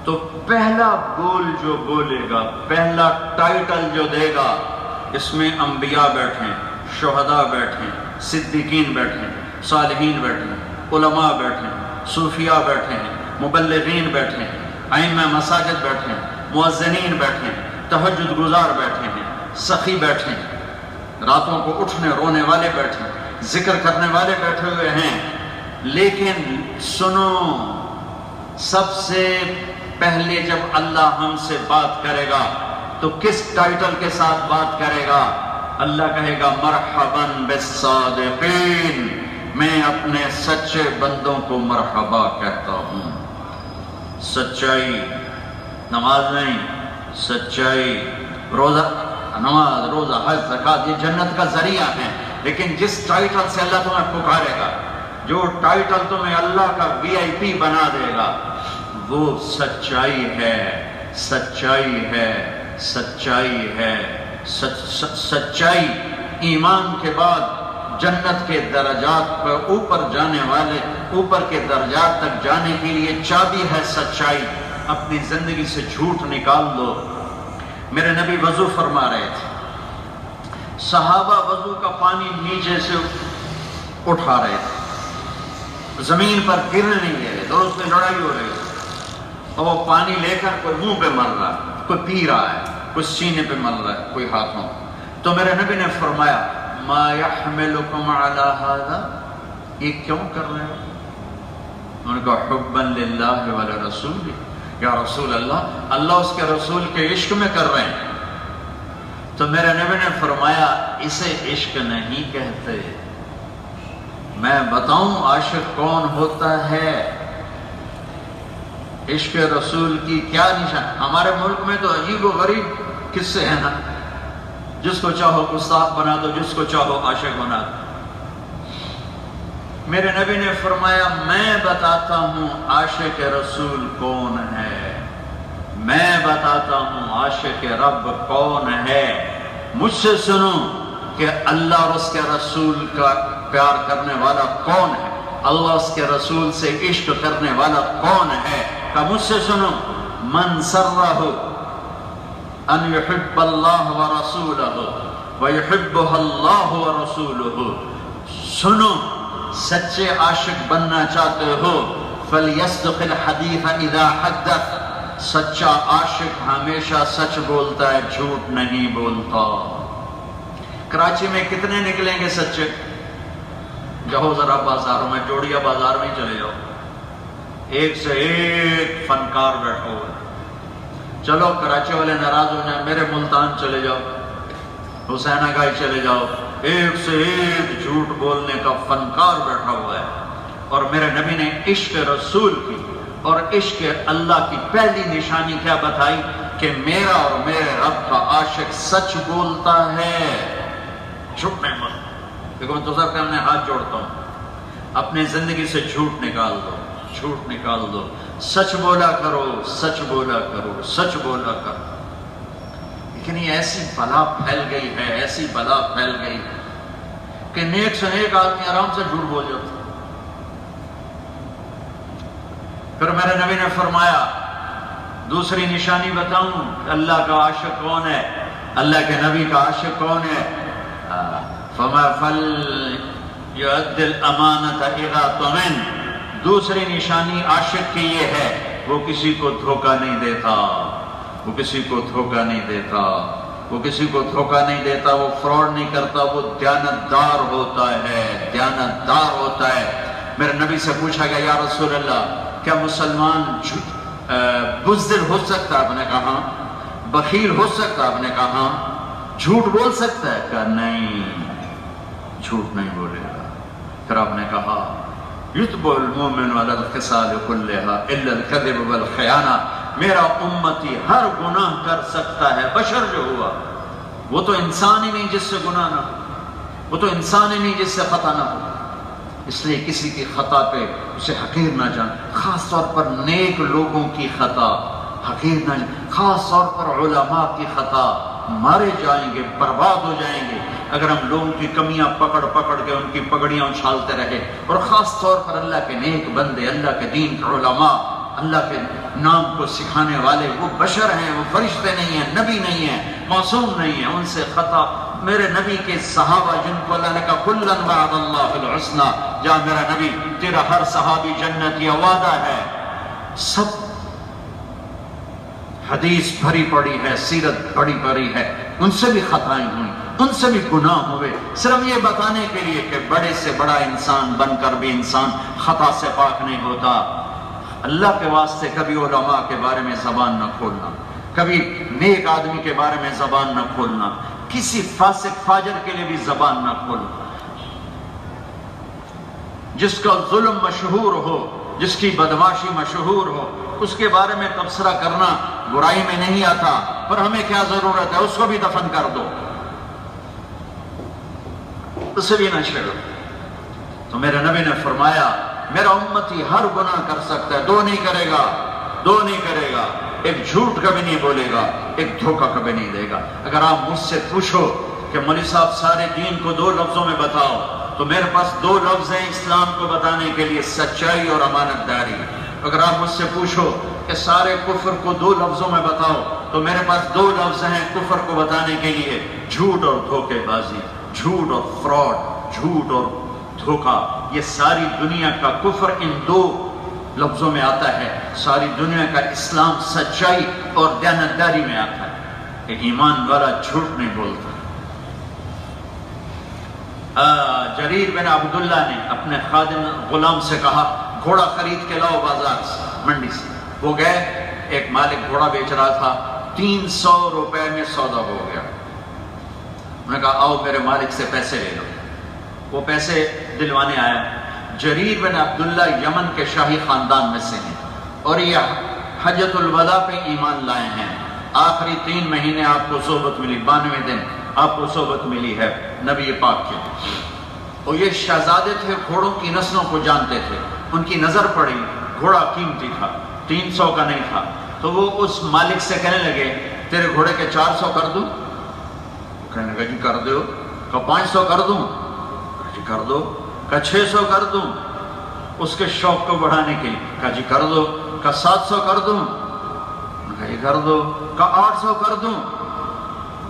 A: تو پہلا بول جو بولے گا، پہلا ٹائٹل جو دے گا، اس میں انبیاء بیٹھیں، شہداء بیٹھیں، صدیقین بیٹھیں، صالحین بیٹھیں، علماء بیٹھیں، صوفیاء بیٹھیں، مبلغین بیٹھیں، ائمہ مساجد بیٹھیں، مؤذنین بیٹھیں، تہجد گزار بیٹھے ہیں، سخی بیٹھے ہیں، راتوں کو اٹھنے رونے والے بیٹھے ہیں، ذکر کرنے والے بیٹھے ہوئے ہیں. لیکن سنو، سب سے پہلے جب اللہ ہم سے بات کرے گا تو کس ٹائٹل کے ساتھ بات کرے گا؟ اللہ کہے گا مرحباً بالصادقین، میں اپنے سچے بندوں کو مرحبا کہتا ہوں. سچائی، نماز نہیں، سچائی، روزہ، نماز، روزہ، حج، زکوٰۃ، یہ جنت کا ذریعہ ہے. لیکن جس ٹائٹل سے اللہ تمہیں پکارے گا، جو ٹائٹل تمہیں اللہ کا VIP بنا دے گا، وہ سچائی ہے، سچائی ہے، سچائی ہے. سچائی ایمان کے بعد جنت کے درجات پر اوپر جانے والے، اوپر کے درجات تک جانے کے لیے چابی ہے سچائی. اپنی زندگی سے جھوٹ نکال دو. میرے نبی وضو فرما رہے تھے، صحابہ وضو کا پانی نیچے سے اٹھا رہے تھے، زمین پر گرنے نہیں دے رہے، دوست میں لڑائی ہو رہی ہے، اور وہ پانی لے کر کوئی منہ پہ مل رہا ہے، کوئی پی رہا ہے، کوئی سینے پہ مل رہا ہے، کوئی ہاتھوں. تو میرے نبی نے فرمایا ما يحملكم على هذا، یہ کیوں کر رہے ہو؟ انہوں نے کہا حبا للہ ولرسول، یا رسول اللہ، اللہ اس کے رسول کے عشق میں کر رہے ہیں۔ تو میرے نبی نے فرمایا اسے عشق نہیں کہتے، میں بتاؤں عاشق کون ہوتا ہے؟ عشق رسول کی کیا نشان؟ ہمارے ملک میں تو عجیب و غریب قصے ہیں نا، جس کو چاہو گستاخ بنا دو، جس کو چاہو عاشق بنا دو۔ میرے نبی نے فرمایا میں بتاتا ہوں عاشق رسول کون ہے، میں بتاتا ہوں عاشق رب کون ہے، مجھ سے سنو کہ اللہ اور اس کے رسول کا پیار کرنے والا کون ہے، اللہ اس کے رسول سے عشق کرنے والا کون ہے؟ کہ مجھ سے سنو، من سرہ ان یحب اللہ ورسولہ ویحبہ اللہ ورسولہ، سنو سچے عاشق بننا چاہتے ہو فَلْيَصْدِقِ الْحَدِيثَ إِذَا حَدَّثَ، سچا عاشق ہمیشہ سچ بولتا ہے، جھوٹ نہیں بولتا۔ کراچی میں کتنے نکلیں گے سچے؟ جاؤ ذرا بازاروں میں، جوڑیا بازار میں چلے جاؤ، ایک سے ایک فنکار بیٹھا ہوا ہے۔ چلو کراچی والے ناراض ہو جائیں، میرے ملتان چلے جاؤ، حسینہ گائی چلے جاؤ، ایک سے ایک جھوٹ بولنے کا فنکار بیٹھا ہوا ہے۔ اور میرے نبی نے عشق رسول کی اور عشق اللہ کی پہلی نشانی کیا بتائی؟ کہ میرا اور میرے رب کا عاشق سچ بولتا ہے، جھوٹ نہیں بولتا۔ دیکھو میں تو سب کے ہم نے ہاتھ جوڑتا ہوں، اپنی زندگی سے جھوٹ نکال دو، جھوٹ نکال دو، سچ بولا کرو، سچ بولا کرو، سچ بولا کرو۔ لیکن یہ ایسی بلا پھیل گئی ہے، ایسی بلا پھیل گئی کہ نیک سے نیک آدمی آرام سے جھوٹ بول جاتا۔ پھر میرے نبی نے فرمایا دوسری نشانی بتاؤں اللہ کا عاشق کون ہے، اللہ کے نبی کا عاشق کون ہے؟ فَمَا فَلْيُؤَدِّ الْأَمَانَةَ إِذَا طَمِنَ، دوسری نشانی عاشق کی یہ ہے وہ کسی کو دھوکہ نہیں دیتا، وہ کسی کو دھوکہ نہیں دیتا، وہ کسی کو دھوکہ نہیں دیتا، وہ فراڈ نہیں کرتا، وہ دیانتدار ہوتا ہے، دیانتدار ہوتا ہے۔ میرے نبی سے پوچھا گیا یا رسول اللہ کیا مسلمان بزدل ہو سکتا ہے؟ آپ نے کہا بخیل ہو سکتا ہے؟ آپ نے کہا جھوٹ بول سکتا ہے؟ کہا نہیں، جھوٹ نہیں بولے گا۔ پھر آپ نے کہا یتبع المؤمن علی الخصال کلھا الا الکذب والخیانہ، میرا امتی ہر گناہ کر سکتا ہے، بشر جو ہوا وہ تو انسان ہی نہیں جس سے گناہ نہ ہو، وہ تو انسان ہی نہیں جس سے خطا نہ ہو، اس لیے کسی کی خطا پہ اسے حقیر نہ جان، خاص طور پر نیک لوگوں کی خطا حقیر نہ جان، خاص طور پر علماء کی خطا، مارے جائیں گے، برباد ہو جائیں گے اگر ہم لوگوں کی کمیاں پکڑ پکڑ کے ان کی پگڑیاں اچھالتے رہے۔ اور خاص طور پر اللہ کے نیک بندے، اللہ کے دین کے علماء، اللہ کے نام کو سکھانے والے، وہ بشر ہیں، وہ فرشتے نہیں ہیں، نبی نہیں ہیں، معصوم نہیں ہیں، ان سے خطا۔ میرے نبی کے صحابہ جن کو اللہ نے کہا کُلًا وعد اللہ الحسنی، جہاں میرا نبی تیرا ہر صحابی جنت یا وعدہ ہے، سب حدیث بھری پڑی ہے، سیرت بڑی پڑی ہے، ان سے بھی خطائیں ہوئیں، ان سے بھی گناہ ہوئے، صرف یہ بتانے کے لیے کہ بڑے سے بڑا انسان بن کر بھی انسان خطا سے پاک نہیں ہوتا۔ اللہ کے واسطے کبھی علماء کے بارے میں زبان نہ کھولنا، کبھی نیک آدمی کے بارے میں زبان نہ کھولنا، کسی فاسق فاجر کے لیے بھی زبان نہ کھولنا۔ جس کا ظلم مشہور ہو، جس کی بدماشی مشہور ہو، اس کے بارے میں تبصرہ کرنا برائی میں نہیں آتا، پر ہمیں کیا ضرورت ہے، اس کو بھی دفن کر دو، اسے بھی نہ چھیڑو۔ تو میرے نبی نے فرمایا میرا امتی ہر گناہ کر سکتا ہے، دو نہیں کرے گا، دو نہیں کرے گا، ایک جھوٹ کبھی نہیں بولے گا، ایک دھوکہ کبھی نہیں دے گا۔ اگر آپ مجھ سے پوچھو کہ مولوی صاحب سارے دین کو دو لفظوں میں بتاؤ، تو میرے پاس دو لفظ ہیں اسلام کو بتانے کے لیے، سچائی اور امانت داری۔ اگر آپ مجھ سے پوچھو کہ سارے کفر کو دو لفظوں میں بتاؤ، تو میرے پاس دو لفظ ہیں کفر کو بتانے کے لیے، جھوٹ اور دھوکے بازی، جھوٹ اور فراڈ، جھوٹ اور دھوکہ۔ یہ ساری دنیا کا کفر ان دو لفظوں میں آتا ہے، ساری دنیا کا اسلام سچائی اور دیانتداری میں آتا ہے کہ ایمان والا جھوٹ نہیں بولتا۔ جریر بن عبداللہ نے اپنے خادم غلام سے کہا گھوڑا خرید کے لاؤ بازار سے، منڈی سے۔ وہ گئے، ایک مالک گھوڑا بیچ رہا تھا، 300 روپے میں سودا ہو گیا۔ انہوں نے کہا آؤ میرے مالک سے پیسے لے لو۔ وہ پیسے دلوانے آیا۔ جریر بن عبداللہ یمن کے شاہی خاندان میں سے ہیں اور یہ حجۃ الوداع پہ ایمان لائے ہیں۔ آخری 3 مہینے آپ کو صحبت ملی، 92 دن آپ کو صحبت ملی ہے نبی پاک کے۔ اور یہ شہزادے تھے، گھوڑوں کی نسلوں کو جانتے تھے۔ ان کی نظر پڑی، گھوڑا قیمتی تھا، 300 کا نہیں تھا، تو وہ اس مالک سے کہنے لگے تیرے گھوڑے کے 400 کر دوں؟ کہنے لگا جی کر دو۔ کہا 500 کر دوں؟ جی کر دو۔ کہا 600 کر دوں اس کے شوق کو بڑھانے کے لیے؟ کہا جی کر دو۔ کہا 700 کر دوں؟ کہا جی کر دو۔ کہا 800 کر دوں؟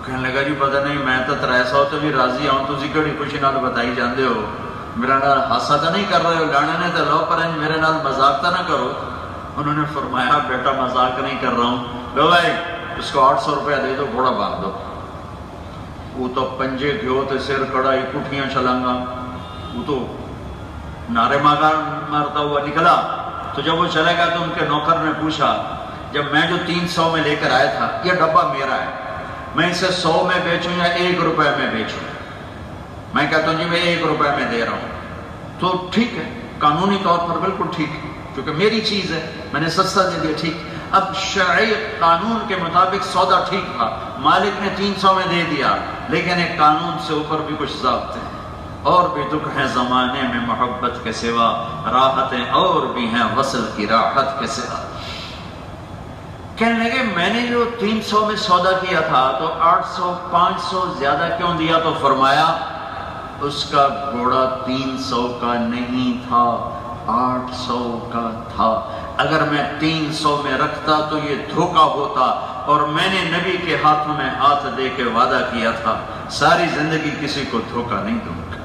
A: کہنے لگا جی پتہ نہیں میں تو 300 تو بھی راضی ہوں، تسی کڑی خوشی نال بتائی جاندے ہو، میرا نال ہاسا تو نہیں کر رہے ہو، لانے نے تو لو پر میرے نال مذاق تو نہ کرو۔ انہوں نے فرمایا بیٹا مذاق نہیں کر رہا ہوں، لو بھائی اس کو 800 روپیہ دے دو، گھوڑا باندھ دو۔ وہ تو پنجے گھیو تے سر کڑائی کٹھیاں چلانگا، وہ تو نعرے مارتا ہوا نکلا۔ تو جب وہ چلے گا تو ان کے نوکر نے پوچھا جب میں جو 300 میں لے کر آیا تھا یہ ڈبہ میرا ہے، میں اسے 100 میں بیچوں یا 1 روپے میں بیچوں؟ میں کہتا ہوں جی میں 1 روپے میں دے رہا ہوں۔ تو ٹھیک ہے، قانونی طور پر بالکل ٹھیک ہے کیونکہ میری چیز ہے، میں نے سستا دے دیا، ٹھیک۔ اب شرعی قانون کے مطابق سودا ٹھیک تھا، مالک نے 300 میں دے دیا، لیکن ایک قانون سے اوپر بھی کچھ ضابطے ہیں، اور بھی دکھ ہیں زمانے میں محبت کے سوا، راحتیں اور بھی ہیں وصل کی راحت کے سوا۔ کہنے لگے میں نے جو 300 میں سودا کیا تھا تو 800 500 زیادہ کیوں دیا؟ تو فرمایا اس کا گھوڑا 300 کا نہیں تھا، 800 کا تھا۔ اگر میں 300 میں رکھتا تو یہ دھوکہ ہوتا، اور میں نے نبی کے ہاتھوں میں ہاتھ دے کے وعدہ کیا تھا ساری زندگی کسی کو دھوکہ نہیں دوں گا،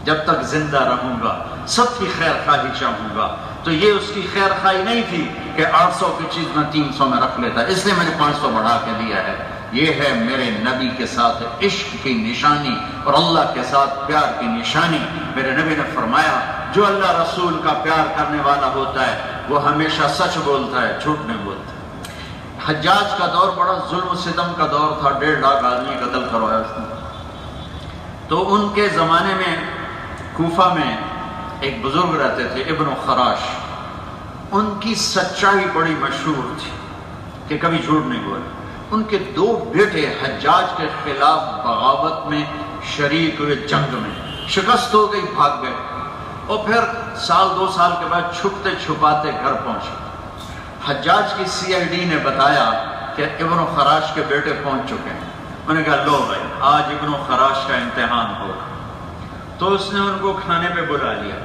A: جب تک زندہ رہوں گا سب کی خیر خواہی چاہوں گا۔ تو یہ اس کی خیر خواہی نہیں تھی کہ 800 کی چیز میں 300 میں رکھ لیتا، اس لیے میں نے 500 بڑھا کے دیا ہے۔ یہ ہے میرے نبی کے ساتھ عشق کی نشانی اور اللہ کے ساتھ پیار کی نشانی۔ میرے نبی نے فرمایا جو اللہ رسول کا پیار کرنے والا ہوتا ہے وہ ہمیشہ سچ بولتا ہے، جھوٹ نہیں بولتا۔ حجاج کا دور بڑا ظلم و ستم کا دور تھا، 1.5 لاکھ آدمی قتل کروایا اس نے۔ تو ان کے زمانے میں کوفہ میں ایک بزرگ رہتے تھے ابن خراش، ان کی سچائی بڑی مشہور تھی کہ کبھی جھوٹ نہیں بولے۔ ان کے 2 بیٹے حجاج کے خلاف بغاوت میں شریک ہوئے، جنگ میں شکست ہو گئی، بھاگ گئے، اور پھر 1-2 سال کے بعد چھپتے چھپاتے گھر پہنچے۔ حجاج کی CID نے بتایا کہ ابن خراش کے بیٹے پہنچ چکے ہیں۔ انہوں نے کہا لو بھائی آج ابن خراش کا امتحان ہوگا۔ تو اس نے ان کو کھانے پہ بلا لیا،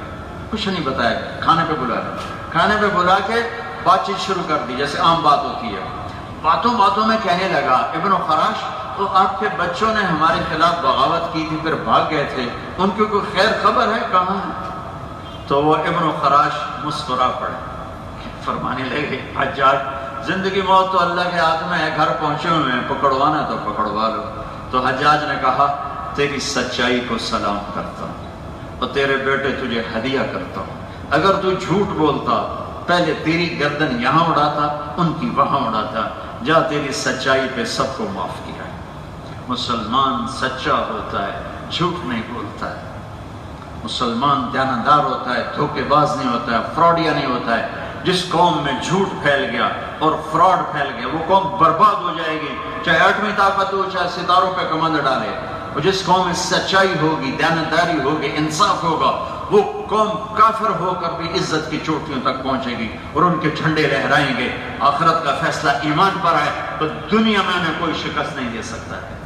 A: کچھ نہیں بتایا، کھانے پہ بلا لیا۔ کھانے پہ بلا کے بات چیت شروع کر دی جیسے عام بات ہوتی ہے۔ باتوں باتوں میں کہنے لگا ابن خراش تو آپ کے بچوں نے ہمارے خلاف بغاوت کی تھی پھر بھاگ گئے تھے، ان کی کوئی خیر خبر ہے کہاں ہے؟ تو وہ ابن خراش مسکرا پڑے، فرمانے لگے حجاج زندگی موت تو اللہ کے ہاتھ میں ہے، گھر پہنچے ہوئے ہیں، پکڑوانا تو پکڑوا لو۔ تو حجاج نے کہا تیری سچائی کو سلام کرتا ہوں اور تیرے بیٹے تجھے ہدیہ کرتا ہوں۔ اگر تو جھوٹ بولتا پہلے تیری گردن یہاں اڑاتا، ان کی وہاں اڑاتا، جا تیری سچائی پہ سب کو معاف کیا ہے۔ مسلمان سچا ہوتا ہے، جھوٹ نہیں بولتا ہے۔ مسلمان دیانتدار ہوتا ہے، دھوکے باز نہیں ہوتا ہے، فراڈیا نہیں ہوتا ہے۔ جس قوم میں جھوٹ پھیل گیا اور فراڈ پھیل گیا وہ قوم برباد ہو جائے گی، چاہے ایٹمی طاقت ہو، چاہے ستاروں پہ کمند ڈالے۔ اور جس قوم میں سچائی ہوگی، دیانتداری ہوگی، انصاف ہوگا، وہ قوم کافر ہو کر بھی عزت کی چوٹیوں تک پہنچے گی اور ان کے جھنڈے لہرائیں گے۔ آخرت کا فیصلہ ایمان پر ہے تو دنیا میں انہیں کوئی شکست نہیں دے سکتا ہے۔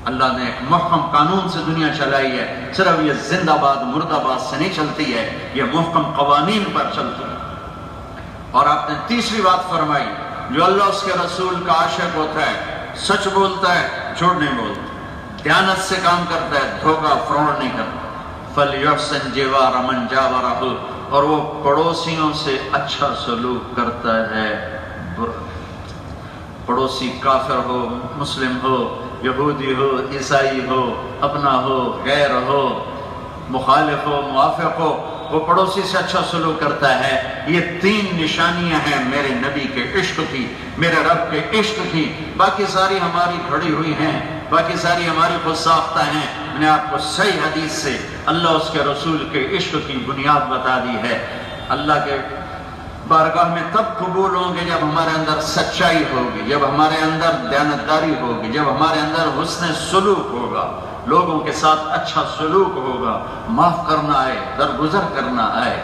A: اللہ نے ایک محکم قانون سے دنیا چلائی ہے، صرف یہ زندہ باد مردہ باد سے نہیں چلتی ہے، یہ محکم قوانین پر چلتی ہے۔ اور آپ نے تیسری بات فرمائی، جو اللہ اس کے رسول کا عاشق ہوتا ہے سچ بولتا ہے، جھوٹ نہیں بولتا، دیانت سے کام کرتا ہے، دھوکہ فراڈ نہیں کرتا۔ فَلْيُحْسِنْ جِوَارَ مَنْ جَاوَرَهُ، اور وہ پڑوسیوں سے اچھا سلوک کرتا ہے۔ پڑوسی کافر ہو، مسلم ہو، یہودی ہو، عیسائی ہو، اپنا ہو، غیر ہو، مخالف ہو موافق ہو، وہ پڑوسی سے اچھا سلوک کرتا ہے۔ یہ 3 نشانیاں ہیں میرے نبی کے عشق کی، میرے رب کے عشق کی۔ باقی ساری ہماری کھڑی ہوئی ہیں، باقی ساری ہماری خود ساختہ ہیں۔ میں نے آپ کو صحیح حدیث سے اللہ اس کے رسول کے عشق کی بنیاد بتا دی ہے۔ اللہ کے بارگاہ میں تب قبول ہوں گے جب ہمارے اندر سچائی ہوگی، جب ہمارے اندر دیانتداری ہوگی، جب ہمارے اندر حسن سلوک ہوگا، لوگوں کے ساتھ اچھا سلوک ہوگا، معاف کرنا آئے، درگزر کرنا آئے،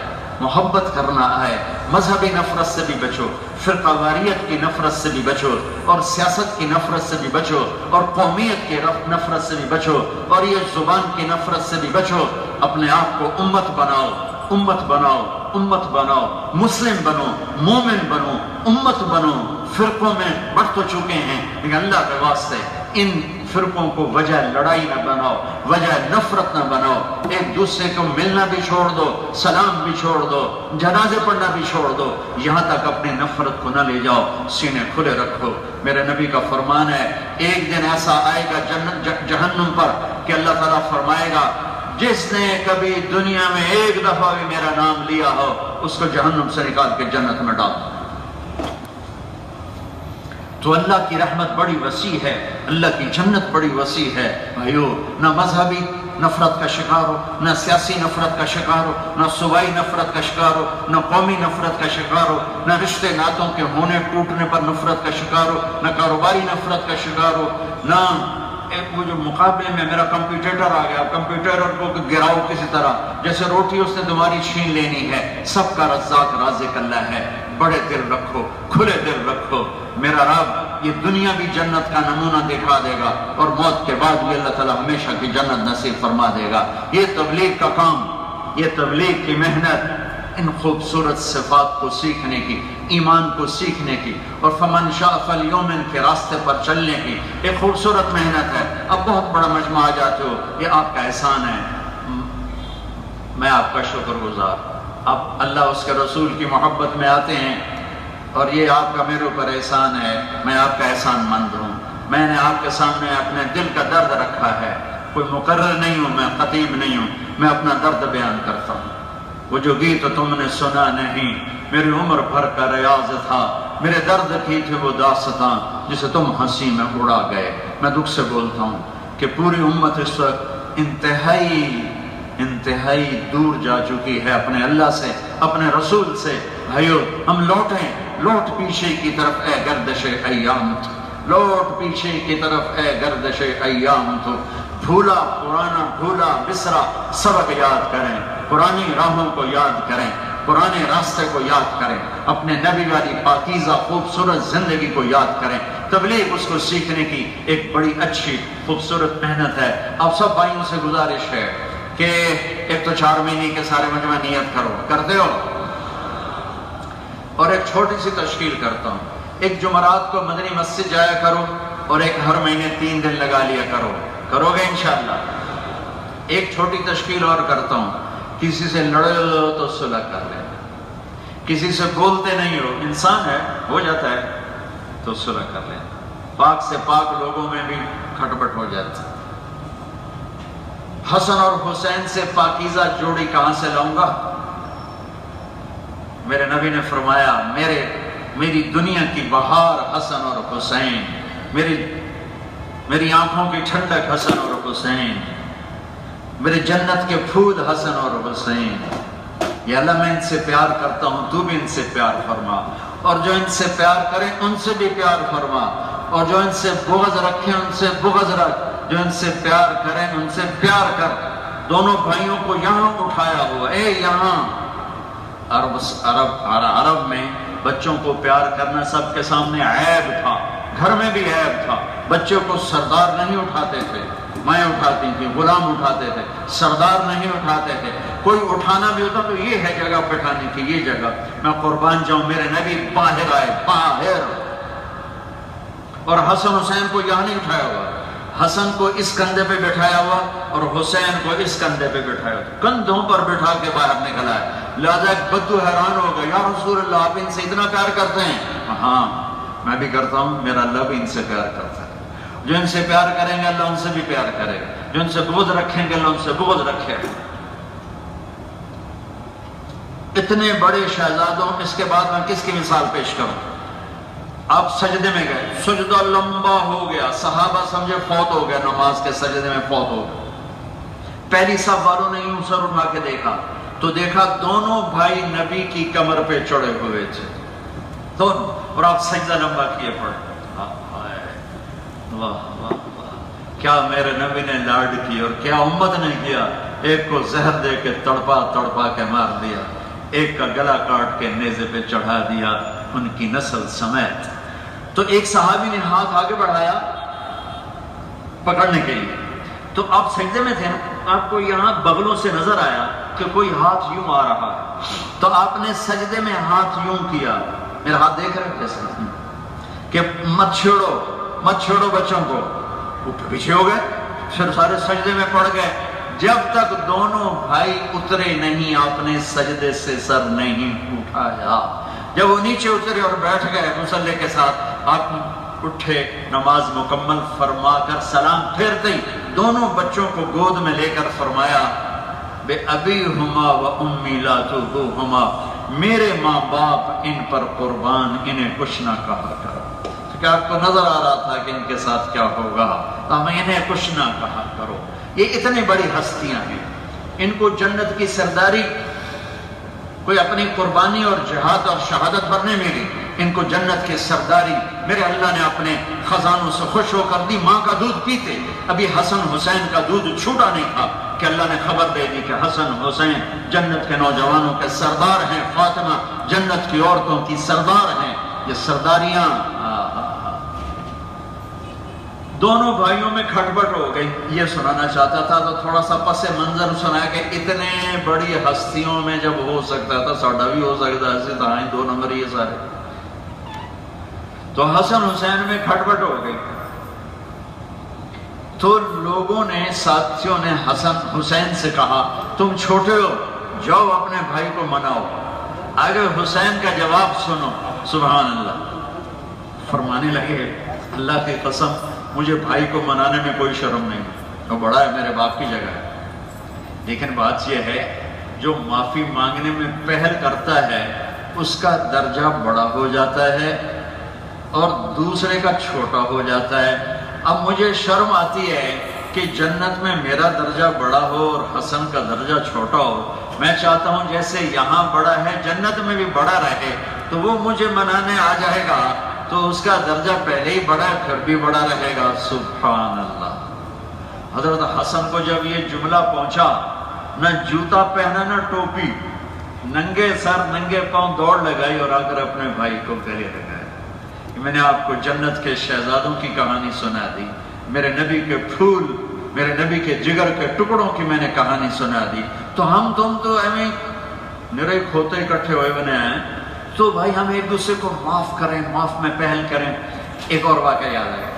A: محبت کرنا آئے، مذہبی نفرت سے بھی بچو، فرقہ واریت کی نفرت سے بھی بچو، اور سیاست کی نفرت سے بھی بچو، اور قومیت کی نفرت سے بھی بچو، اور یہ زبان کی نفرت سے بھی بچو۔ اپنے آپ کو امت بناؤ، امت بناؤ، امت بناؤ، مسلم بنو، مومن بنو، امت بنو۔ فرقوں میں بڑھ تو چکے ہیں، لیکن اللہ کے واسطے ان فرقوں کو وجہ لڑائی نہ بناؤ، وجہ نفرت نہ بناؤ۔ ایک دوسرے کو ملنا بھی چھوڑ دو، سلام بھی چھوڑ دو، جنازے پڑھنا بھی چھوڑ دو، یہاں تک اپنی نفرت کو نہ لے جاؤ، سینے کھلے رکھو۔ میرے نبی کا فرمان ہے، ایک دن ایسا آئے گا جہنم پر کہ اللہ تعالیٰ فرمائے گا جس نے کبھی دنیا میں ایک دفعہ بھی میرا نام لیا ہو اس کو جہنم سے نکال کے جنت میں ڈال دو۔ تو اللہ کی رحمت بڑی وسیع ہے، اللہ کی جنت بڑی وسیع ہے۔ بھائیو، نہ مذہبی نفرت کا شکار ہو، نہ سیاسی نفرت کا شکار ہو، نہ صوبائی نفرت کا شکار ہو، نہ قومی نفرت کا شکار ہو، نہ رشتے ناتوں کے ہونے ٹوٹنے پر نفرت کا شکار ہو، نہ کاروباری نفرت کا شکار ہو، نہ وہ جو مقابلے میں میرا کمپیوٹر آ گیا، کمپیوٹر کو گراؤ کسی طرح، جیسے روٹی اس نے تمہاری چھین لینی ہے۔ سب کا رزاق رازق اللہ ہے۔ بڑے دل رکھو، کھلے دل رکھو۔ میرا رب یہ دنیا بھی جنت کا نمونہ دکھا دے گا، اور موت کے بعد بھی اللہ تعالیٰ ہمیشہ کی جنت نصیب فرما دے گا۔ یہ تبلیغ کا کام، یہ تبلیغ کی محنت، ان خوبصورت صفات کو سیکھنے کی، ایمان کو سیکھنے کی، اور فمن شاء فلیؤمن کے راستے پر چلنے کی ایک خوبصورت محنت ہے۔ اب بہت بڑا مجمع آ جاتے ہو، یہ آپ کا احسان ہے، میں آپ کا شکر گزار۔ اب اللہ اس کے رسول کی محبت میں آتے ہیں، اور یہ آپ کا میرے اوپر احسان ہے، میں آپ کا احسان مند ہوں۔ میں نے آپ کے سامنے اپنے دل کا درد رکھا ہے، کوئی مقرر نہیں ہوں، میں خطیب نہیں ہوں، میں اپنا درد بیان کرتا ہوں۔ وہ جو گیت تم نے سنا نہیں، میری عمر بھر کا ریاض تھا، میرے درد کی تھی وہ داستاں جسے تم ہنسی میں اڑا گئے۔ میں دکھ سے بولتا ہوں کہ پوری امت اس وقت انتہائی دور جا چکی ہے اپنے اللہ سے، اپنے رسول سے۔ بھائیو، ہم لوٹ پیچھے کی طرف اے گردش ایام تو، لوٹ پیچھے کی طرف اے گردش ایام تو۔ بھولا پرانا، بھولا بسرا سبق یاد کریں، پرانی راہوں کو یاد کریں، پرانے راستے کو یاد کریں، اپنے نبی والی پاکیزہ خوبصورت زندگی کو یاد کریں۔ تبلیغ اس کو سیکھنے کی ایک بڑی اچھی خوبصورت محنت ہے۔ آپ سب بھائیوں سے گزارش ہے کہ ایک تو 4 مہینے کے سارے مجمع نیت کرو، کرتے ہو؟ اور ایک چھوٹی سی تشکیل کرتا ہوں، ایک جمعرات کو مدنی مسجد جایا کرو، اور ایک ہر مہینے 3 دن لگا لیا کرو، کرو گے انشاءاللہ؟ ایک چھوٹی تشکیل اور کرتا ہوں، کسی سے لڑے ہو تو صلح کر لیں، کسی سے بولتے نہیں ہو، انسان ہے، ہو جاتا ہے، تو صلح کر لیں۔ پاک سے پاک لوگوں میں بھی کھٹپٹ ہو جاتی۔ حسن اور حسین سے پاکیزہ جوڑی کہاں سے لاؤں گا؟ میرے نبی نے فرمایا، میری دنیا کی بہار حسن اور حسین، میری آنکھوں کی ٹھنڈک حسن اور حسین، میرے جنت کے پھول حسن اور حسین۔ یا اللہ، میں ان سے پیار کرتا ہوں، تو بھی ان سے پیار فرما، اور جو ان سے پیار کریں ان سے بھی پیار فرما، اور جو ان سے بغض رکھیں ان سے بغض رکھ، جو ان سے پیار کریں ان سے پیار کر۔ دونوں بھائیوں کو یہاں اٹھایا ہوا، اے یہاں۔ عرب میں بچوں کو پیار کرنا سب کے سامنے عیب تھا، گھر میں بھی عیب تھا۔ بچوں کو سردار نہیں اٹھاتے تھے، مائیں اٹھاتی تھی، غلام اٹھاتے تھے، سردار نہیں اٹھاتے تھے۔ کوئی اٹھانا بھی ہوتا تو یہ ہے جگہ بٹھانے کی، یہ جگہ۔ میں قربان جاؤں، میرے نبی باہر آئے، باہر، اور حسن حسین کو یہاں نہیں اٹھایا ہوا، حسن کو اس کندھے پہ بٹھایا ہوا اور حسین کو اس کندھے پہ بٹھایا ہوا، کندھوں پر بٹھا کے باہر نکلا ہے۔ لہذا ایک بدو حیران ہو گیا، یا رسول اللہ، آپ ان سے اتنا پیار کرتے ہیں؟ ہاں، میں بھی کرتا ہوں، میرا اللہ بھی ان سے پیار کرتا ہے۔ جو ان سے پیار کریں گے اللہ ان سے بھی پیار کرے گا، جو ان سے بغض رکھیں گے اللہ ان سے بغض رکھے گا۔ اتنے بڑے شہزادوں، اس کے بعد میں کس کی مثال پیش کروں؟ آپ سجدے میں گئے، سجدہ لمبا ہو گیا، صحابہ سمجھے فوت ہو گیا، نماز کے سجدے میں فوت ہو گیا۔ پہلی صف والوں نے یوں سر اٹھا کے دیکھا تو دیکھا دونوں بھائی نبی کی کمر پہ چڑھے ہوئے تھے دونوں، اور آپ سجدہ لمبا کیے پڑے۔ واہ واہ واہ، کیا میرے نبی نے لاڈ کی اور کیا امت نے کیا۔ ایک کو زہر دے کے تڑپا تڑپا کے مار دیا، ایک کا گلا کاٹ کے نیزے پہ چڑھا دیا ان کی نسل سمیت۔ تو ایک صحابی نے ہاتھ آگے بڑھایا پکڑنے کے لیے، تو آپ سجدے میں تھے نا، آپ کو یہاں بغلوں سے نظر آیا کہ کوئی ہاتھ یوں آ رہا ہے، تو آپ نے سجدے میں ہاتھ یوں کیا، میرا ہاتھ دیکھ رہے ہیں کیسے، کہ مت چھوڑو بچوں کو، اوپر پیچھے ہو گئے، پھر سارے سجدے میں پڑ گئے۔ جب تک دونوں بھائی اترے نہیں آپ نے سجدے سے سر نہیں اٹھایا۔ جب وہ نیچے اترے اور بیٹھ گئے مصلی کے ساتھ، آپ اٹھے، نماز مکمل فرما کر سلام پھیرتے ہی دونوں بچوں کو گود میں لے کر فرمایا بے ابی ہما و امی لا تُوہما، میرے ماں باپ ان پر قربان، انہیں کچھ نہ کہا کرو۔ کہ آپ کو نظر آ رہا تھا کہ ان کے ساتھ کیا ہوگا، تو ہمیں انہیں کچھ نہ کہا کرو۔ یہ اتنی بڑی ہستیاں ہیں، ان کو جنت کی سرداری کوئی اپنی قربانی اور جہاد اور شہادت پر نہیں ملی، ان کو جنت کی سرداری میرے اللہ نے اپنے خزانوں سے خوش ہو کر دی۔ ماں کا دودھ پیتے، ابھی حسن حسین کا دودھ چھوٹا نہیں تھا کہ اللہ نے خبر دے دی کہ حسن حسین جنت کے نوجوانوں کے سردار ہیں، فاطمہ جنت کی عورتوں کی سردار ہیں۔ یہ سرداریاں دونوں بھائیوں میں کھٹپٹ ہو گئی۔ یہ سنانا چاہتا تھا تو تھوڑا سا پس منظر سنایا کہ اتنے بڑی ہستیوں میں جب ہو سکتا تھا ساڈا بھی ہو سکتا ہے، ایسے تو آئیں دو نمبر یہ سارے۔ تو حسن حسین میں کھٹپٹ ہو گئی، تو لوگوں نے، ساتھیوں نے حسن حسین سے کہا تم چھوٹے ہو، جاؤ اپنے بھائی کو مناؤ۔ آگے حسین کا جواب سنو، سبحان اللہ، فرمانے لگے اللہ کی قسم مجھے بھائی کو منانے میں کوئی شرم نہیں، وہ بڑا ہے، میرے باپ کی جگہ ہے۔ لیکن بات یہ ہے جو معافی مانگنے میں پہل کرتا ہے اس کا درجہ بڑا ہو جاتا ہے اور دوسرے کا چھوٹا ہو جاتا ہے۔ اب مجھے شرم آتی ہے کہ جنت میں میرا درجہ بڑا ہو اور حسن کا درجہ چھوٹا ہو۔ میں چاہتا ہوں جیسے یہاں بڑا ہے جنت میں بھی بڑا رہے، تو وہ مجھے منانے آ جائے گا تو اس کا درجہ پہلے ہی بڑا ہے، پھر بھی بڑا رہے گا۔ سبحان اللہ۔ حضرت حسن کو جب یہ جملہ پہنچا، نہ جوتا پہنا نہ ٹوپی، ننگے سر ننگے پاؤں دوڑ لگائی اور آ کر اپنے بھائی کو گلے لگائے۔ میں نے آپ کو جنت کے شہزادوں کی کہانی سنا دی، میرے نبی کے پھول، میرے نبی کے جگر کے ٹکڑوں کی میں نے کہانی سنا دی۔ تو ہم تم تو ایویں نرے کھوتے اکٹھے ہوئے بنے ہیں، تو بھائی ہم ایک دوسرے کو معاف کریں، معاف میں پہل کریں۔ ایک اور واقعہ یاد ہے،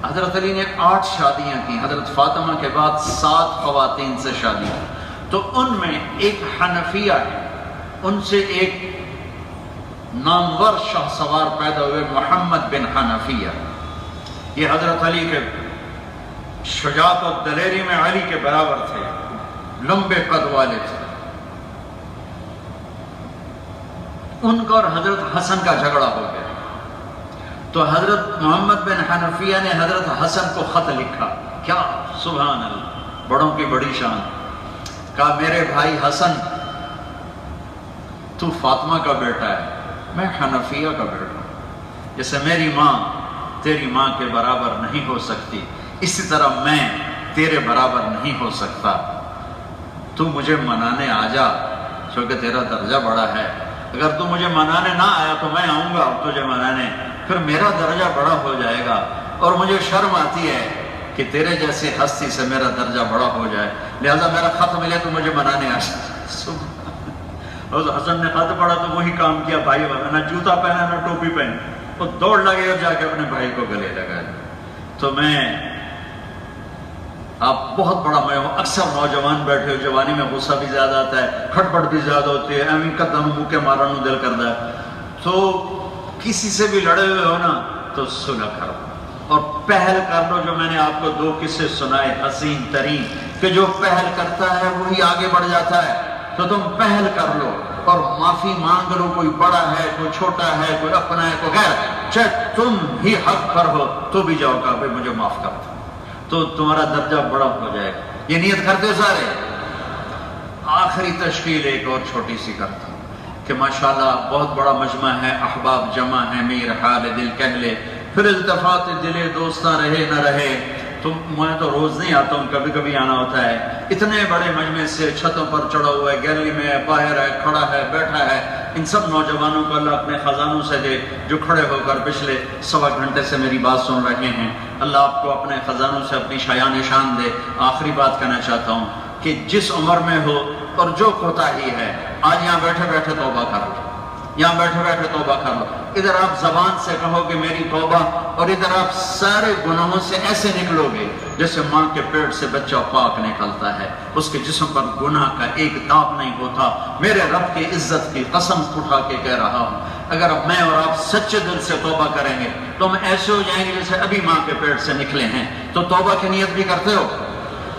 A: حضرت علی نے 8 شادیاں کی، حضرت فاطمہ کے بعد 7 خواتین سے شادی کی، تو ان میں ایک حنفیہ ہے، ان سے ایک نامور شاہ سوار پیدا ہوئے محمد بن حنفیہ۔ یہ حضرت علی کے شجاعت و دلیری میں علی کے برابر تھے، لمبے قد والے تھے۔ ان کا اور حضرت حسن کا جھگڑا ہو گیا، تو حضرت محمد بن حنفیہ نے حضرت حسن کو خط لکھا۔ کیا سبحان اللہ، بڑوں کی بڑی شان۔ کہا میرے بھائی حسن، تو فاطمہ کا بیٹا ہے، میں حنفیہ کا بیٹا ہوں، جیسے میری ماں تیری ماں کے برابر نہیں ہو سکتی، اسی طرح میں تیرے برابر نہیں ہو سکتا۔ تو مجھے منانے آ جا، چونکہ تیرا درجہ بڑا ہے۔ اگر تو مجھے منانے نہ آیا تو میں آؤں گا تجھے منانے، پھر میرا درجہ بڑا ہو جائے گا، اور مجھے شرم آتی ہے کہ تیرے جیسے ہستی سے میرا درجہ بڑا ہو جائے، لہذا میرا خط ملے تو مجھے منانے آ جائے۔ اور حسن نے خط پڑھا تو وہی کام کیا، بھائی نہ جوتا پہنا نہ ٹوپی پہنی، وہ دوڑ لگے اور جا کے اپنے بھائی کو گلے لگائے۔ تو میں آپ بہت بڑا میں ہوں، اکثر نوجوان بیٹھے ہو، جوانی میں غصہ بھی زیادہ آتا ہے، کھٹپٹ بھی زیادہ ہوتی ہے، ایویں قدم منہ کے مارن دل کرتا ہے، تو کسی سے بھی لڑے ہوئے ہو نا تو صلح کرو اور پہل کر لو۔ جو میں نے آپ کو 2 قصے سنائے حسین ترین، کہ جو پہل کرتا ہے وہی آگے بڑھ جاتا ہے، تو تم پہل کر لو۔ اور معافی مانگ لو، کوئی بڑا ہے کوئی چھوٹا ہے کوئی اپنا ہے کوئی غیر، چاہے تم ہی حق پر ہو تو بھی جاؤ کہا بھائی مجھے معاف کر دو، تو تمہارا درجہ بڑا ہو جائے گا۔ یہ نیت کرتے سارے۔ آخری تشکیل ایک اور چھوٹی سی کرتا ہوں کہ ماشاءاللہ بہت بڑا مجمع ہے، احباب جمع ہے، میر حال دل کہہ لے، پھر التفات دلے دوستاں رہے نہ رہے، تو میں تو روز نہیں آتا ہوں، کبھی کبھی آنا ہوتا ہے۔ اتنے بڑے مجمع سے چھتوں پر چڑھا ہوا ہے، گیلری میں ہے، باہر ہے، کھڑا ہے، بیٹھا ہے، ان سب نوجوانوں کو اللہ اپنے خزانوں سے دے جو کھڑے ہو کر پچھلے 1.25 گھنٹے سے میری بات سن رہے ہیں۔ اللہ آپ کو اپنے خزانوں سے اپنی شایان شان دے۔ آخری بات کہنا چاہتا ہوں کہ جس عمر میں ہو اور جو کوتاہی ہے، آج یہاں بیٹھے بیٹھے توبہ کر لو، یہاں بیٹھے بیٹھے توبہ کر لو۔ ادھر آپ زبان سے کہو کہ میری توبہ، اور ادھر آپ سارے گناہوں سے ایسے نکلو گے جیسے ماں کے پیٹ سے بچہ پاک نکلتا ہے، اس کے جسم پر گناہ کا ایک داغ نہیں ہوتا۔ میرے رب کی عزت کی قسم اٹھا کے کہہ رہا ہوں، اگر اب میں اور آپ سچے دل سے توبہ کریں گے تو ہم ایسے ہو جائیں گے جیسے ابھی ماں کے پیٹ سے نکلے ہیں۔ تو توبہ کی نیت بھی کرتے ہو؟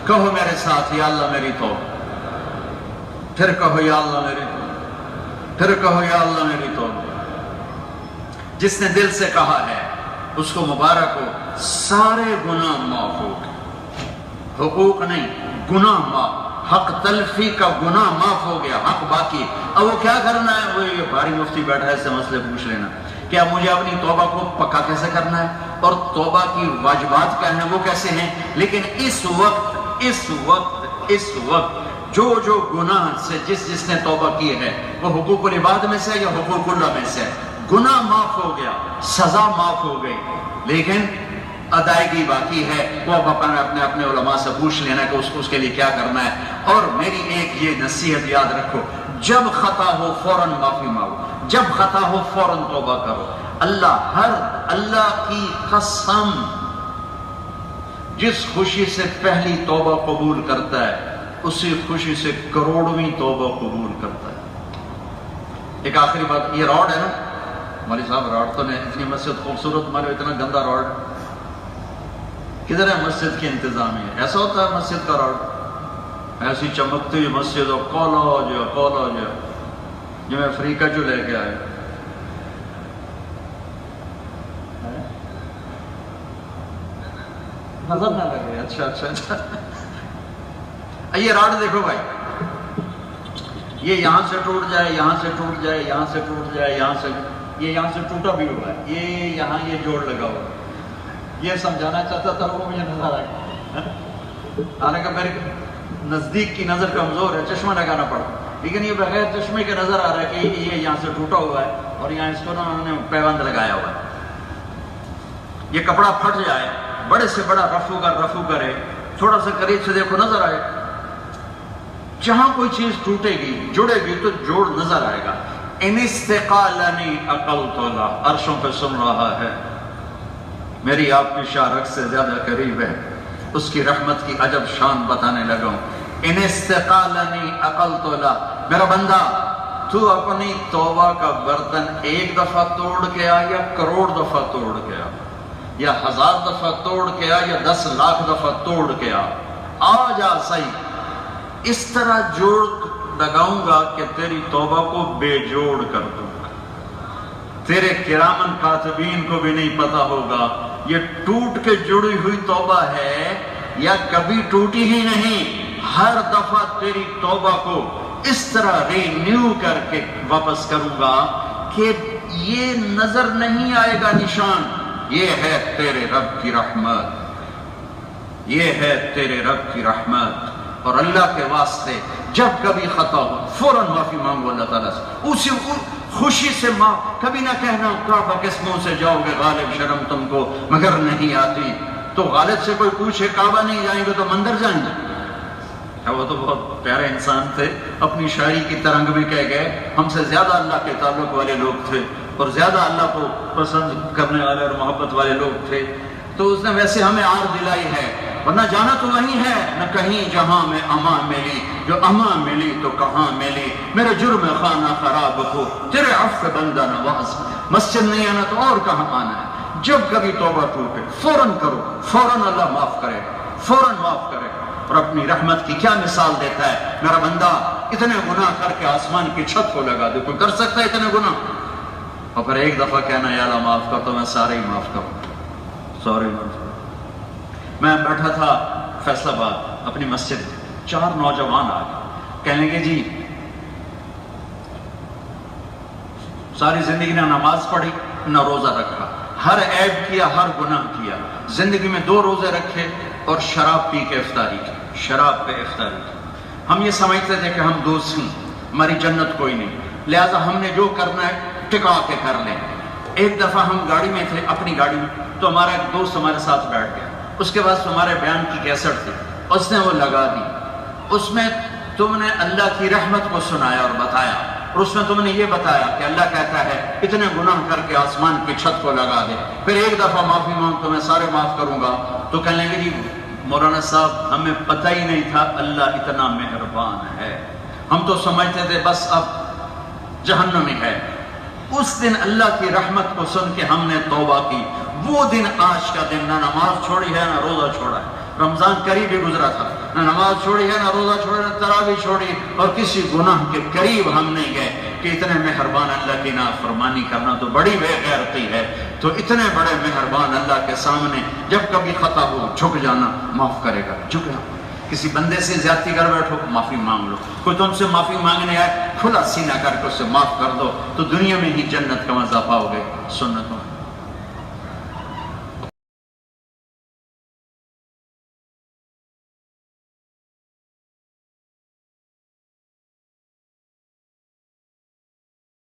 A: کہو میرے ساتھ، یا اللہ میری توبہ، پھر کہو یا اللہ میری توبہ، پھر کہو یا اللہ میری توبہ۔ جس نے دل سے کہا ہے اس کو مبارک ہو، سارے گناہ معاف ہو گئے، حقوق نہیں گناہ معاف، حق تلفی کا گناہ معاف ہو گیا، حق باقی۔ اب وہ کیا کرنا ہے؟ وہ یہ بھاری مفتی بیٹھا ہے، اس سے مسئلے پوچھ لینا کیا مجھے اپنی توبہ کو پکا کیسے کرنا ہے اور توبہ کی واجبات کیا ہیں وہ کیسے ہیں۔ لیکن اس وقت جو گناہ سے جس نے توبہ کی ہے وہ حقوق العباد میں سے یا حقوق اللہ میں سے؟ گناہ معاف ہو گیا، سزا معاف ہو گئی، لیکن ادائیگی باقی ہے۔ وہ اب اپنے علماء سے پوچھ لینا کہ اس کے لیے کیا کرنا ہے۔ اور میری ایک یہ نصیحت یاد رکھو، جب خطا ہو فوراً معافی مانگو، جب خطا ہو فوراً توبہ کرو۔ اللہ کی قسم، جس خوشی سے پہلی توبہ قبول کرتا ہے اسی خوشی سے کروڑویں توبہ قبول کرتا ہے۔ ایک آخری بات، یہ راڈ ہے نا مولوی صاحب، راڈ تو نہیں، اتنی مسجد خوبصورت مارے، اتنا گندا راڈ کدھر ہے مسجد کی انتظامیہ؟ ایسا ہوتا ہے مسجد کا راڈ، ایسی چمکتی ہوئی مسجد اور کالج جو میں افریقہ جو لے کے آئے، نظر نہ لگے۔ اچھا یہ راڈ دیکھو بھائی، یہ یہاں سے ٹوٹ جائے، یہاں سے ٹوٹ جائے، یہاں سے ٹوٹ جائے، یہاں سے ٹوٹا بھی ہوا ہے، یہاں یہ جوڑ لگا ہوا ہے۔ یہ سمجھانا چاہتا تھا وہ مجھے نظر آئے، حالانکہ میرے نزدیک کی نظر کمزور ہے، چشمہ لگانا پڑا، لیکن یہ بغیر چشمے کے نظر آ رہا ہے کہ یہ یہاں سے ٹوٹا ہوا ہے اور یہاں اس کو انہوں نے پیوند لگایا ہوا ہے۔ یہ کپڑا پھٹ جائے، بڑے سے بڑا رفو کرے، تھوڑا سا قریب سے دیکھو نظر آئے، جہاں کوئی چیز ٹوٹے گی جڑے گی تو جوڑ نظر آئے گا۔ ان استقالنی عقلت اللہ، عرشوں پہ سن رہا ہے، میری آپ کی شارک سے زیادہ قریب ہے، اس کی رحمت کی عجب شان بتانے لگا ہوں۔ ان استقالنی عقلت اللہ، میرا بندہ تو اپنی توبہ کا برتن ایک دفعہ توڑ کے آ یا کروڑ دفعہ توڑ کے آ، یا 1000 دفعہ توڑ کے آ یا 10 لاکھ دفعہ توڑ کے آ جا صحیح، اس طرح جوڑ لگاؤں گا کہ تیری توبہ کو بے جوڑ کر دوں گا، تیرے کرامن کاتبین کو بھی نہیں پتا ہوگا یہ ٹوٹ کے جڑی ہوئی توبہ ہے یا کبھی ٹوٹی ہی نہیں۔ ہر دفعہ تیری توبہ کو اس طرح رینیو کر کے واپس کروں گا کہ یہ نظر نہیں آئے گا نشان۔ یہ ہے تیرے رب کی رحمت، یہ ہے تیرے رب کی رحمت۔ اور اللہ کے واسطے جب کبھی خطا ہو فوراً معافی مانگو اللہ تعالیٰ سے، اسی خوشی سے کبھی نہ کہنا کعبہ کس منہ سے جاؤ گے غالب، شرم تم کو مگر نہیں آتی۔ تو غالب سے کوئی پوچھے کعبہ نہیں جائیں گے تو مندر جائیں گے؟ وہ تو بہت پیارے انسان تھے، اپنی شاعری کی ترنگ میں کہہ گئے ہم سے زیادہ اللہ کے تعلق والے لوگ تھے اور زیادہ اللہ کو پسند کرنے والے اور محبت والے لوگ تھے، تو اس نے ویسے ہمیں آر دلائی ہے، ورنہ جانا تو وہیں ہے، نہ کہیں جہاں میں امان ملی، جو امان ملی تو کہاں ملی، میرے جرم خانہ خراب ہو تیرے عفو بندہ نواز، مسجد نہیں آنا تو اور کہاں آنا ہے۔ جب کبھی توبہ ٹوٹے فوراً کرو، فوراً اللہ معاف کرے، فوراً معاف کرے۔ اور اپنی رحمت کی کیا مثال دیتا ہے، میرا بندہ اتنے گناہ کر کے آسمان کی چھت کو لگا دے، کوئی کر سکتا ہے اتنے گناہ؟ اور پھر ایک دفعہ کہنا یا اللہ معاف کر، تو میں سارے ہی معاف کروں، سوری معاف کروں۔ میں بیٹھا تھا فیصل آباد اپنی مسجد، 4 نوجوان آ گئے، کہنے لگے جی ساری زندگی نہ نماز پڑھی نہ روزہ رکھا، ہر عیب کیا، ہر گناہ کیا، زندگی میں 2 روزے رکھے اور شراب پی کے افطاری کی، شراب پہ افطاری کی۔ ہم یہ سمجھتے تھے کہ ہم دوست ہیں، ہماری جنت کوئی نہیں، لہٰذا ہم نے جو کرنا ہے ٹکا کے کر لیں۔ ایک دفعہ ہم گاڑی میں تھے، اپنی گاڑی میں، تو ہمارا ایک دوست ہمارے ساتھ بیٹھ گیا، اس کے بعد ہمارے بیان کی کیسٹ تھی، اس نے وہ لگا دی، اس میں تم نے اللہ کی رحمت کو سنایا اور بتایا، اور اس میں تم نے یہ بتایا کہ اللہ کہتا ہے اتنے گناہ کر کے آسمان کی چھت کو لگا دے، پھر ایک دفعہ معافی مانگ تو میں سارے معاف کروں گا۔ تو کہنے لگے جی مولانا صاحب ہمیں پتہ ہی نہیں تھا اللہ اتنا مہربان ہے، ہم تو سمجھتے تھے بس اب جہنم ہی ہے۔ اس دن اللہ کی رحمت کو سن کے ہم نے توبہ کی، وہ دن آج کا دن، نہ نماز چھوڑی ہے نہ روزہ چھوڑا ہے، رمضان قریب ہی گزرا تھا، نہ نماز چھوڑی ہے نہ روزہ چھوڑا، نہ تراویح چھوڑی، اور کسی گناہ کے قریب ہم نہیں گئے کہ اتنے مہربان اللہ کی نافرمانی کرنا تو بڑی بے غیرتی ہے۔ تو اتنے بڑے مہربان اللہ کے سامنے جب کبھی خطا ہو جھک جانا، معاف کرے گا، جھک جانا۔ کسی بندے سے زیادتی کر بیٹھو، معافی مانگ لو، کوئی تم سے معافی مانگنے آئے، کھلا سینہ کر کے اسے معاف کر دو، تو دنیا میں ہی جنت کا مزہ پاؤ گے۔ سنت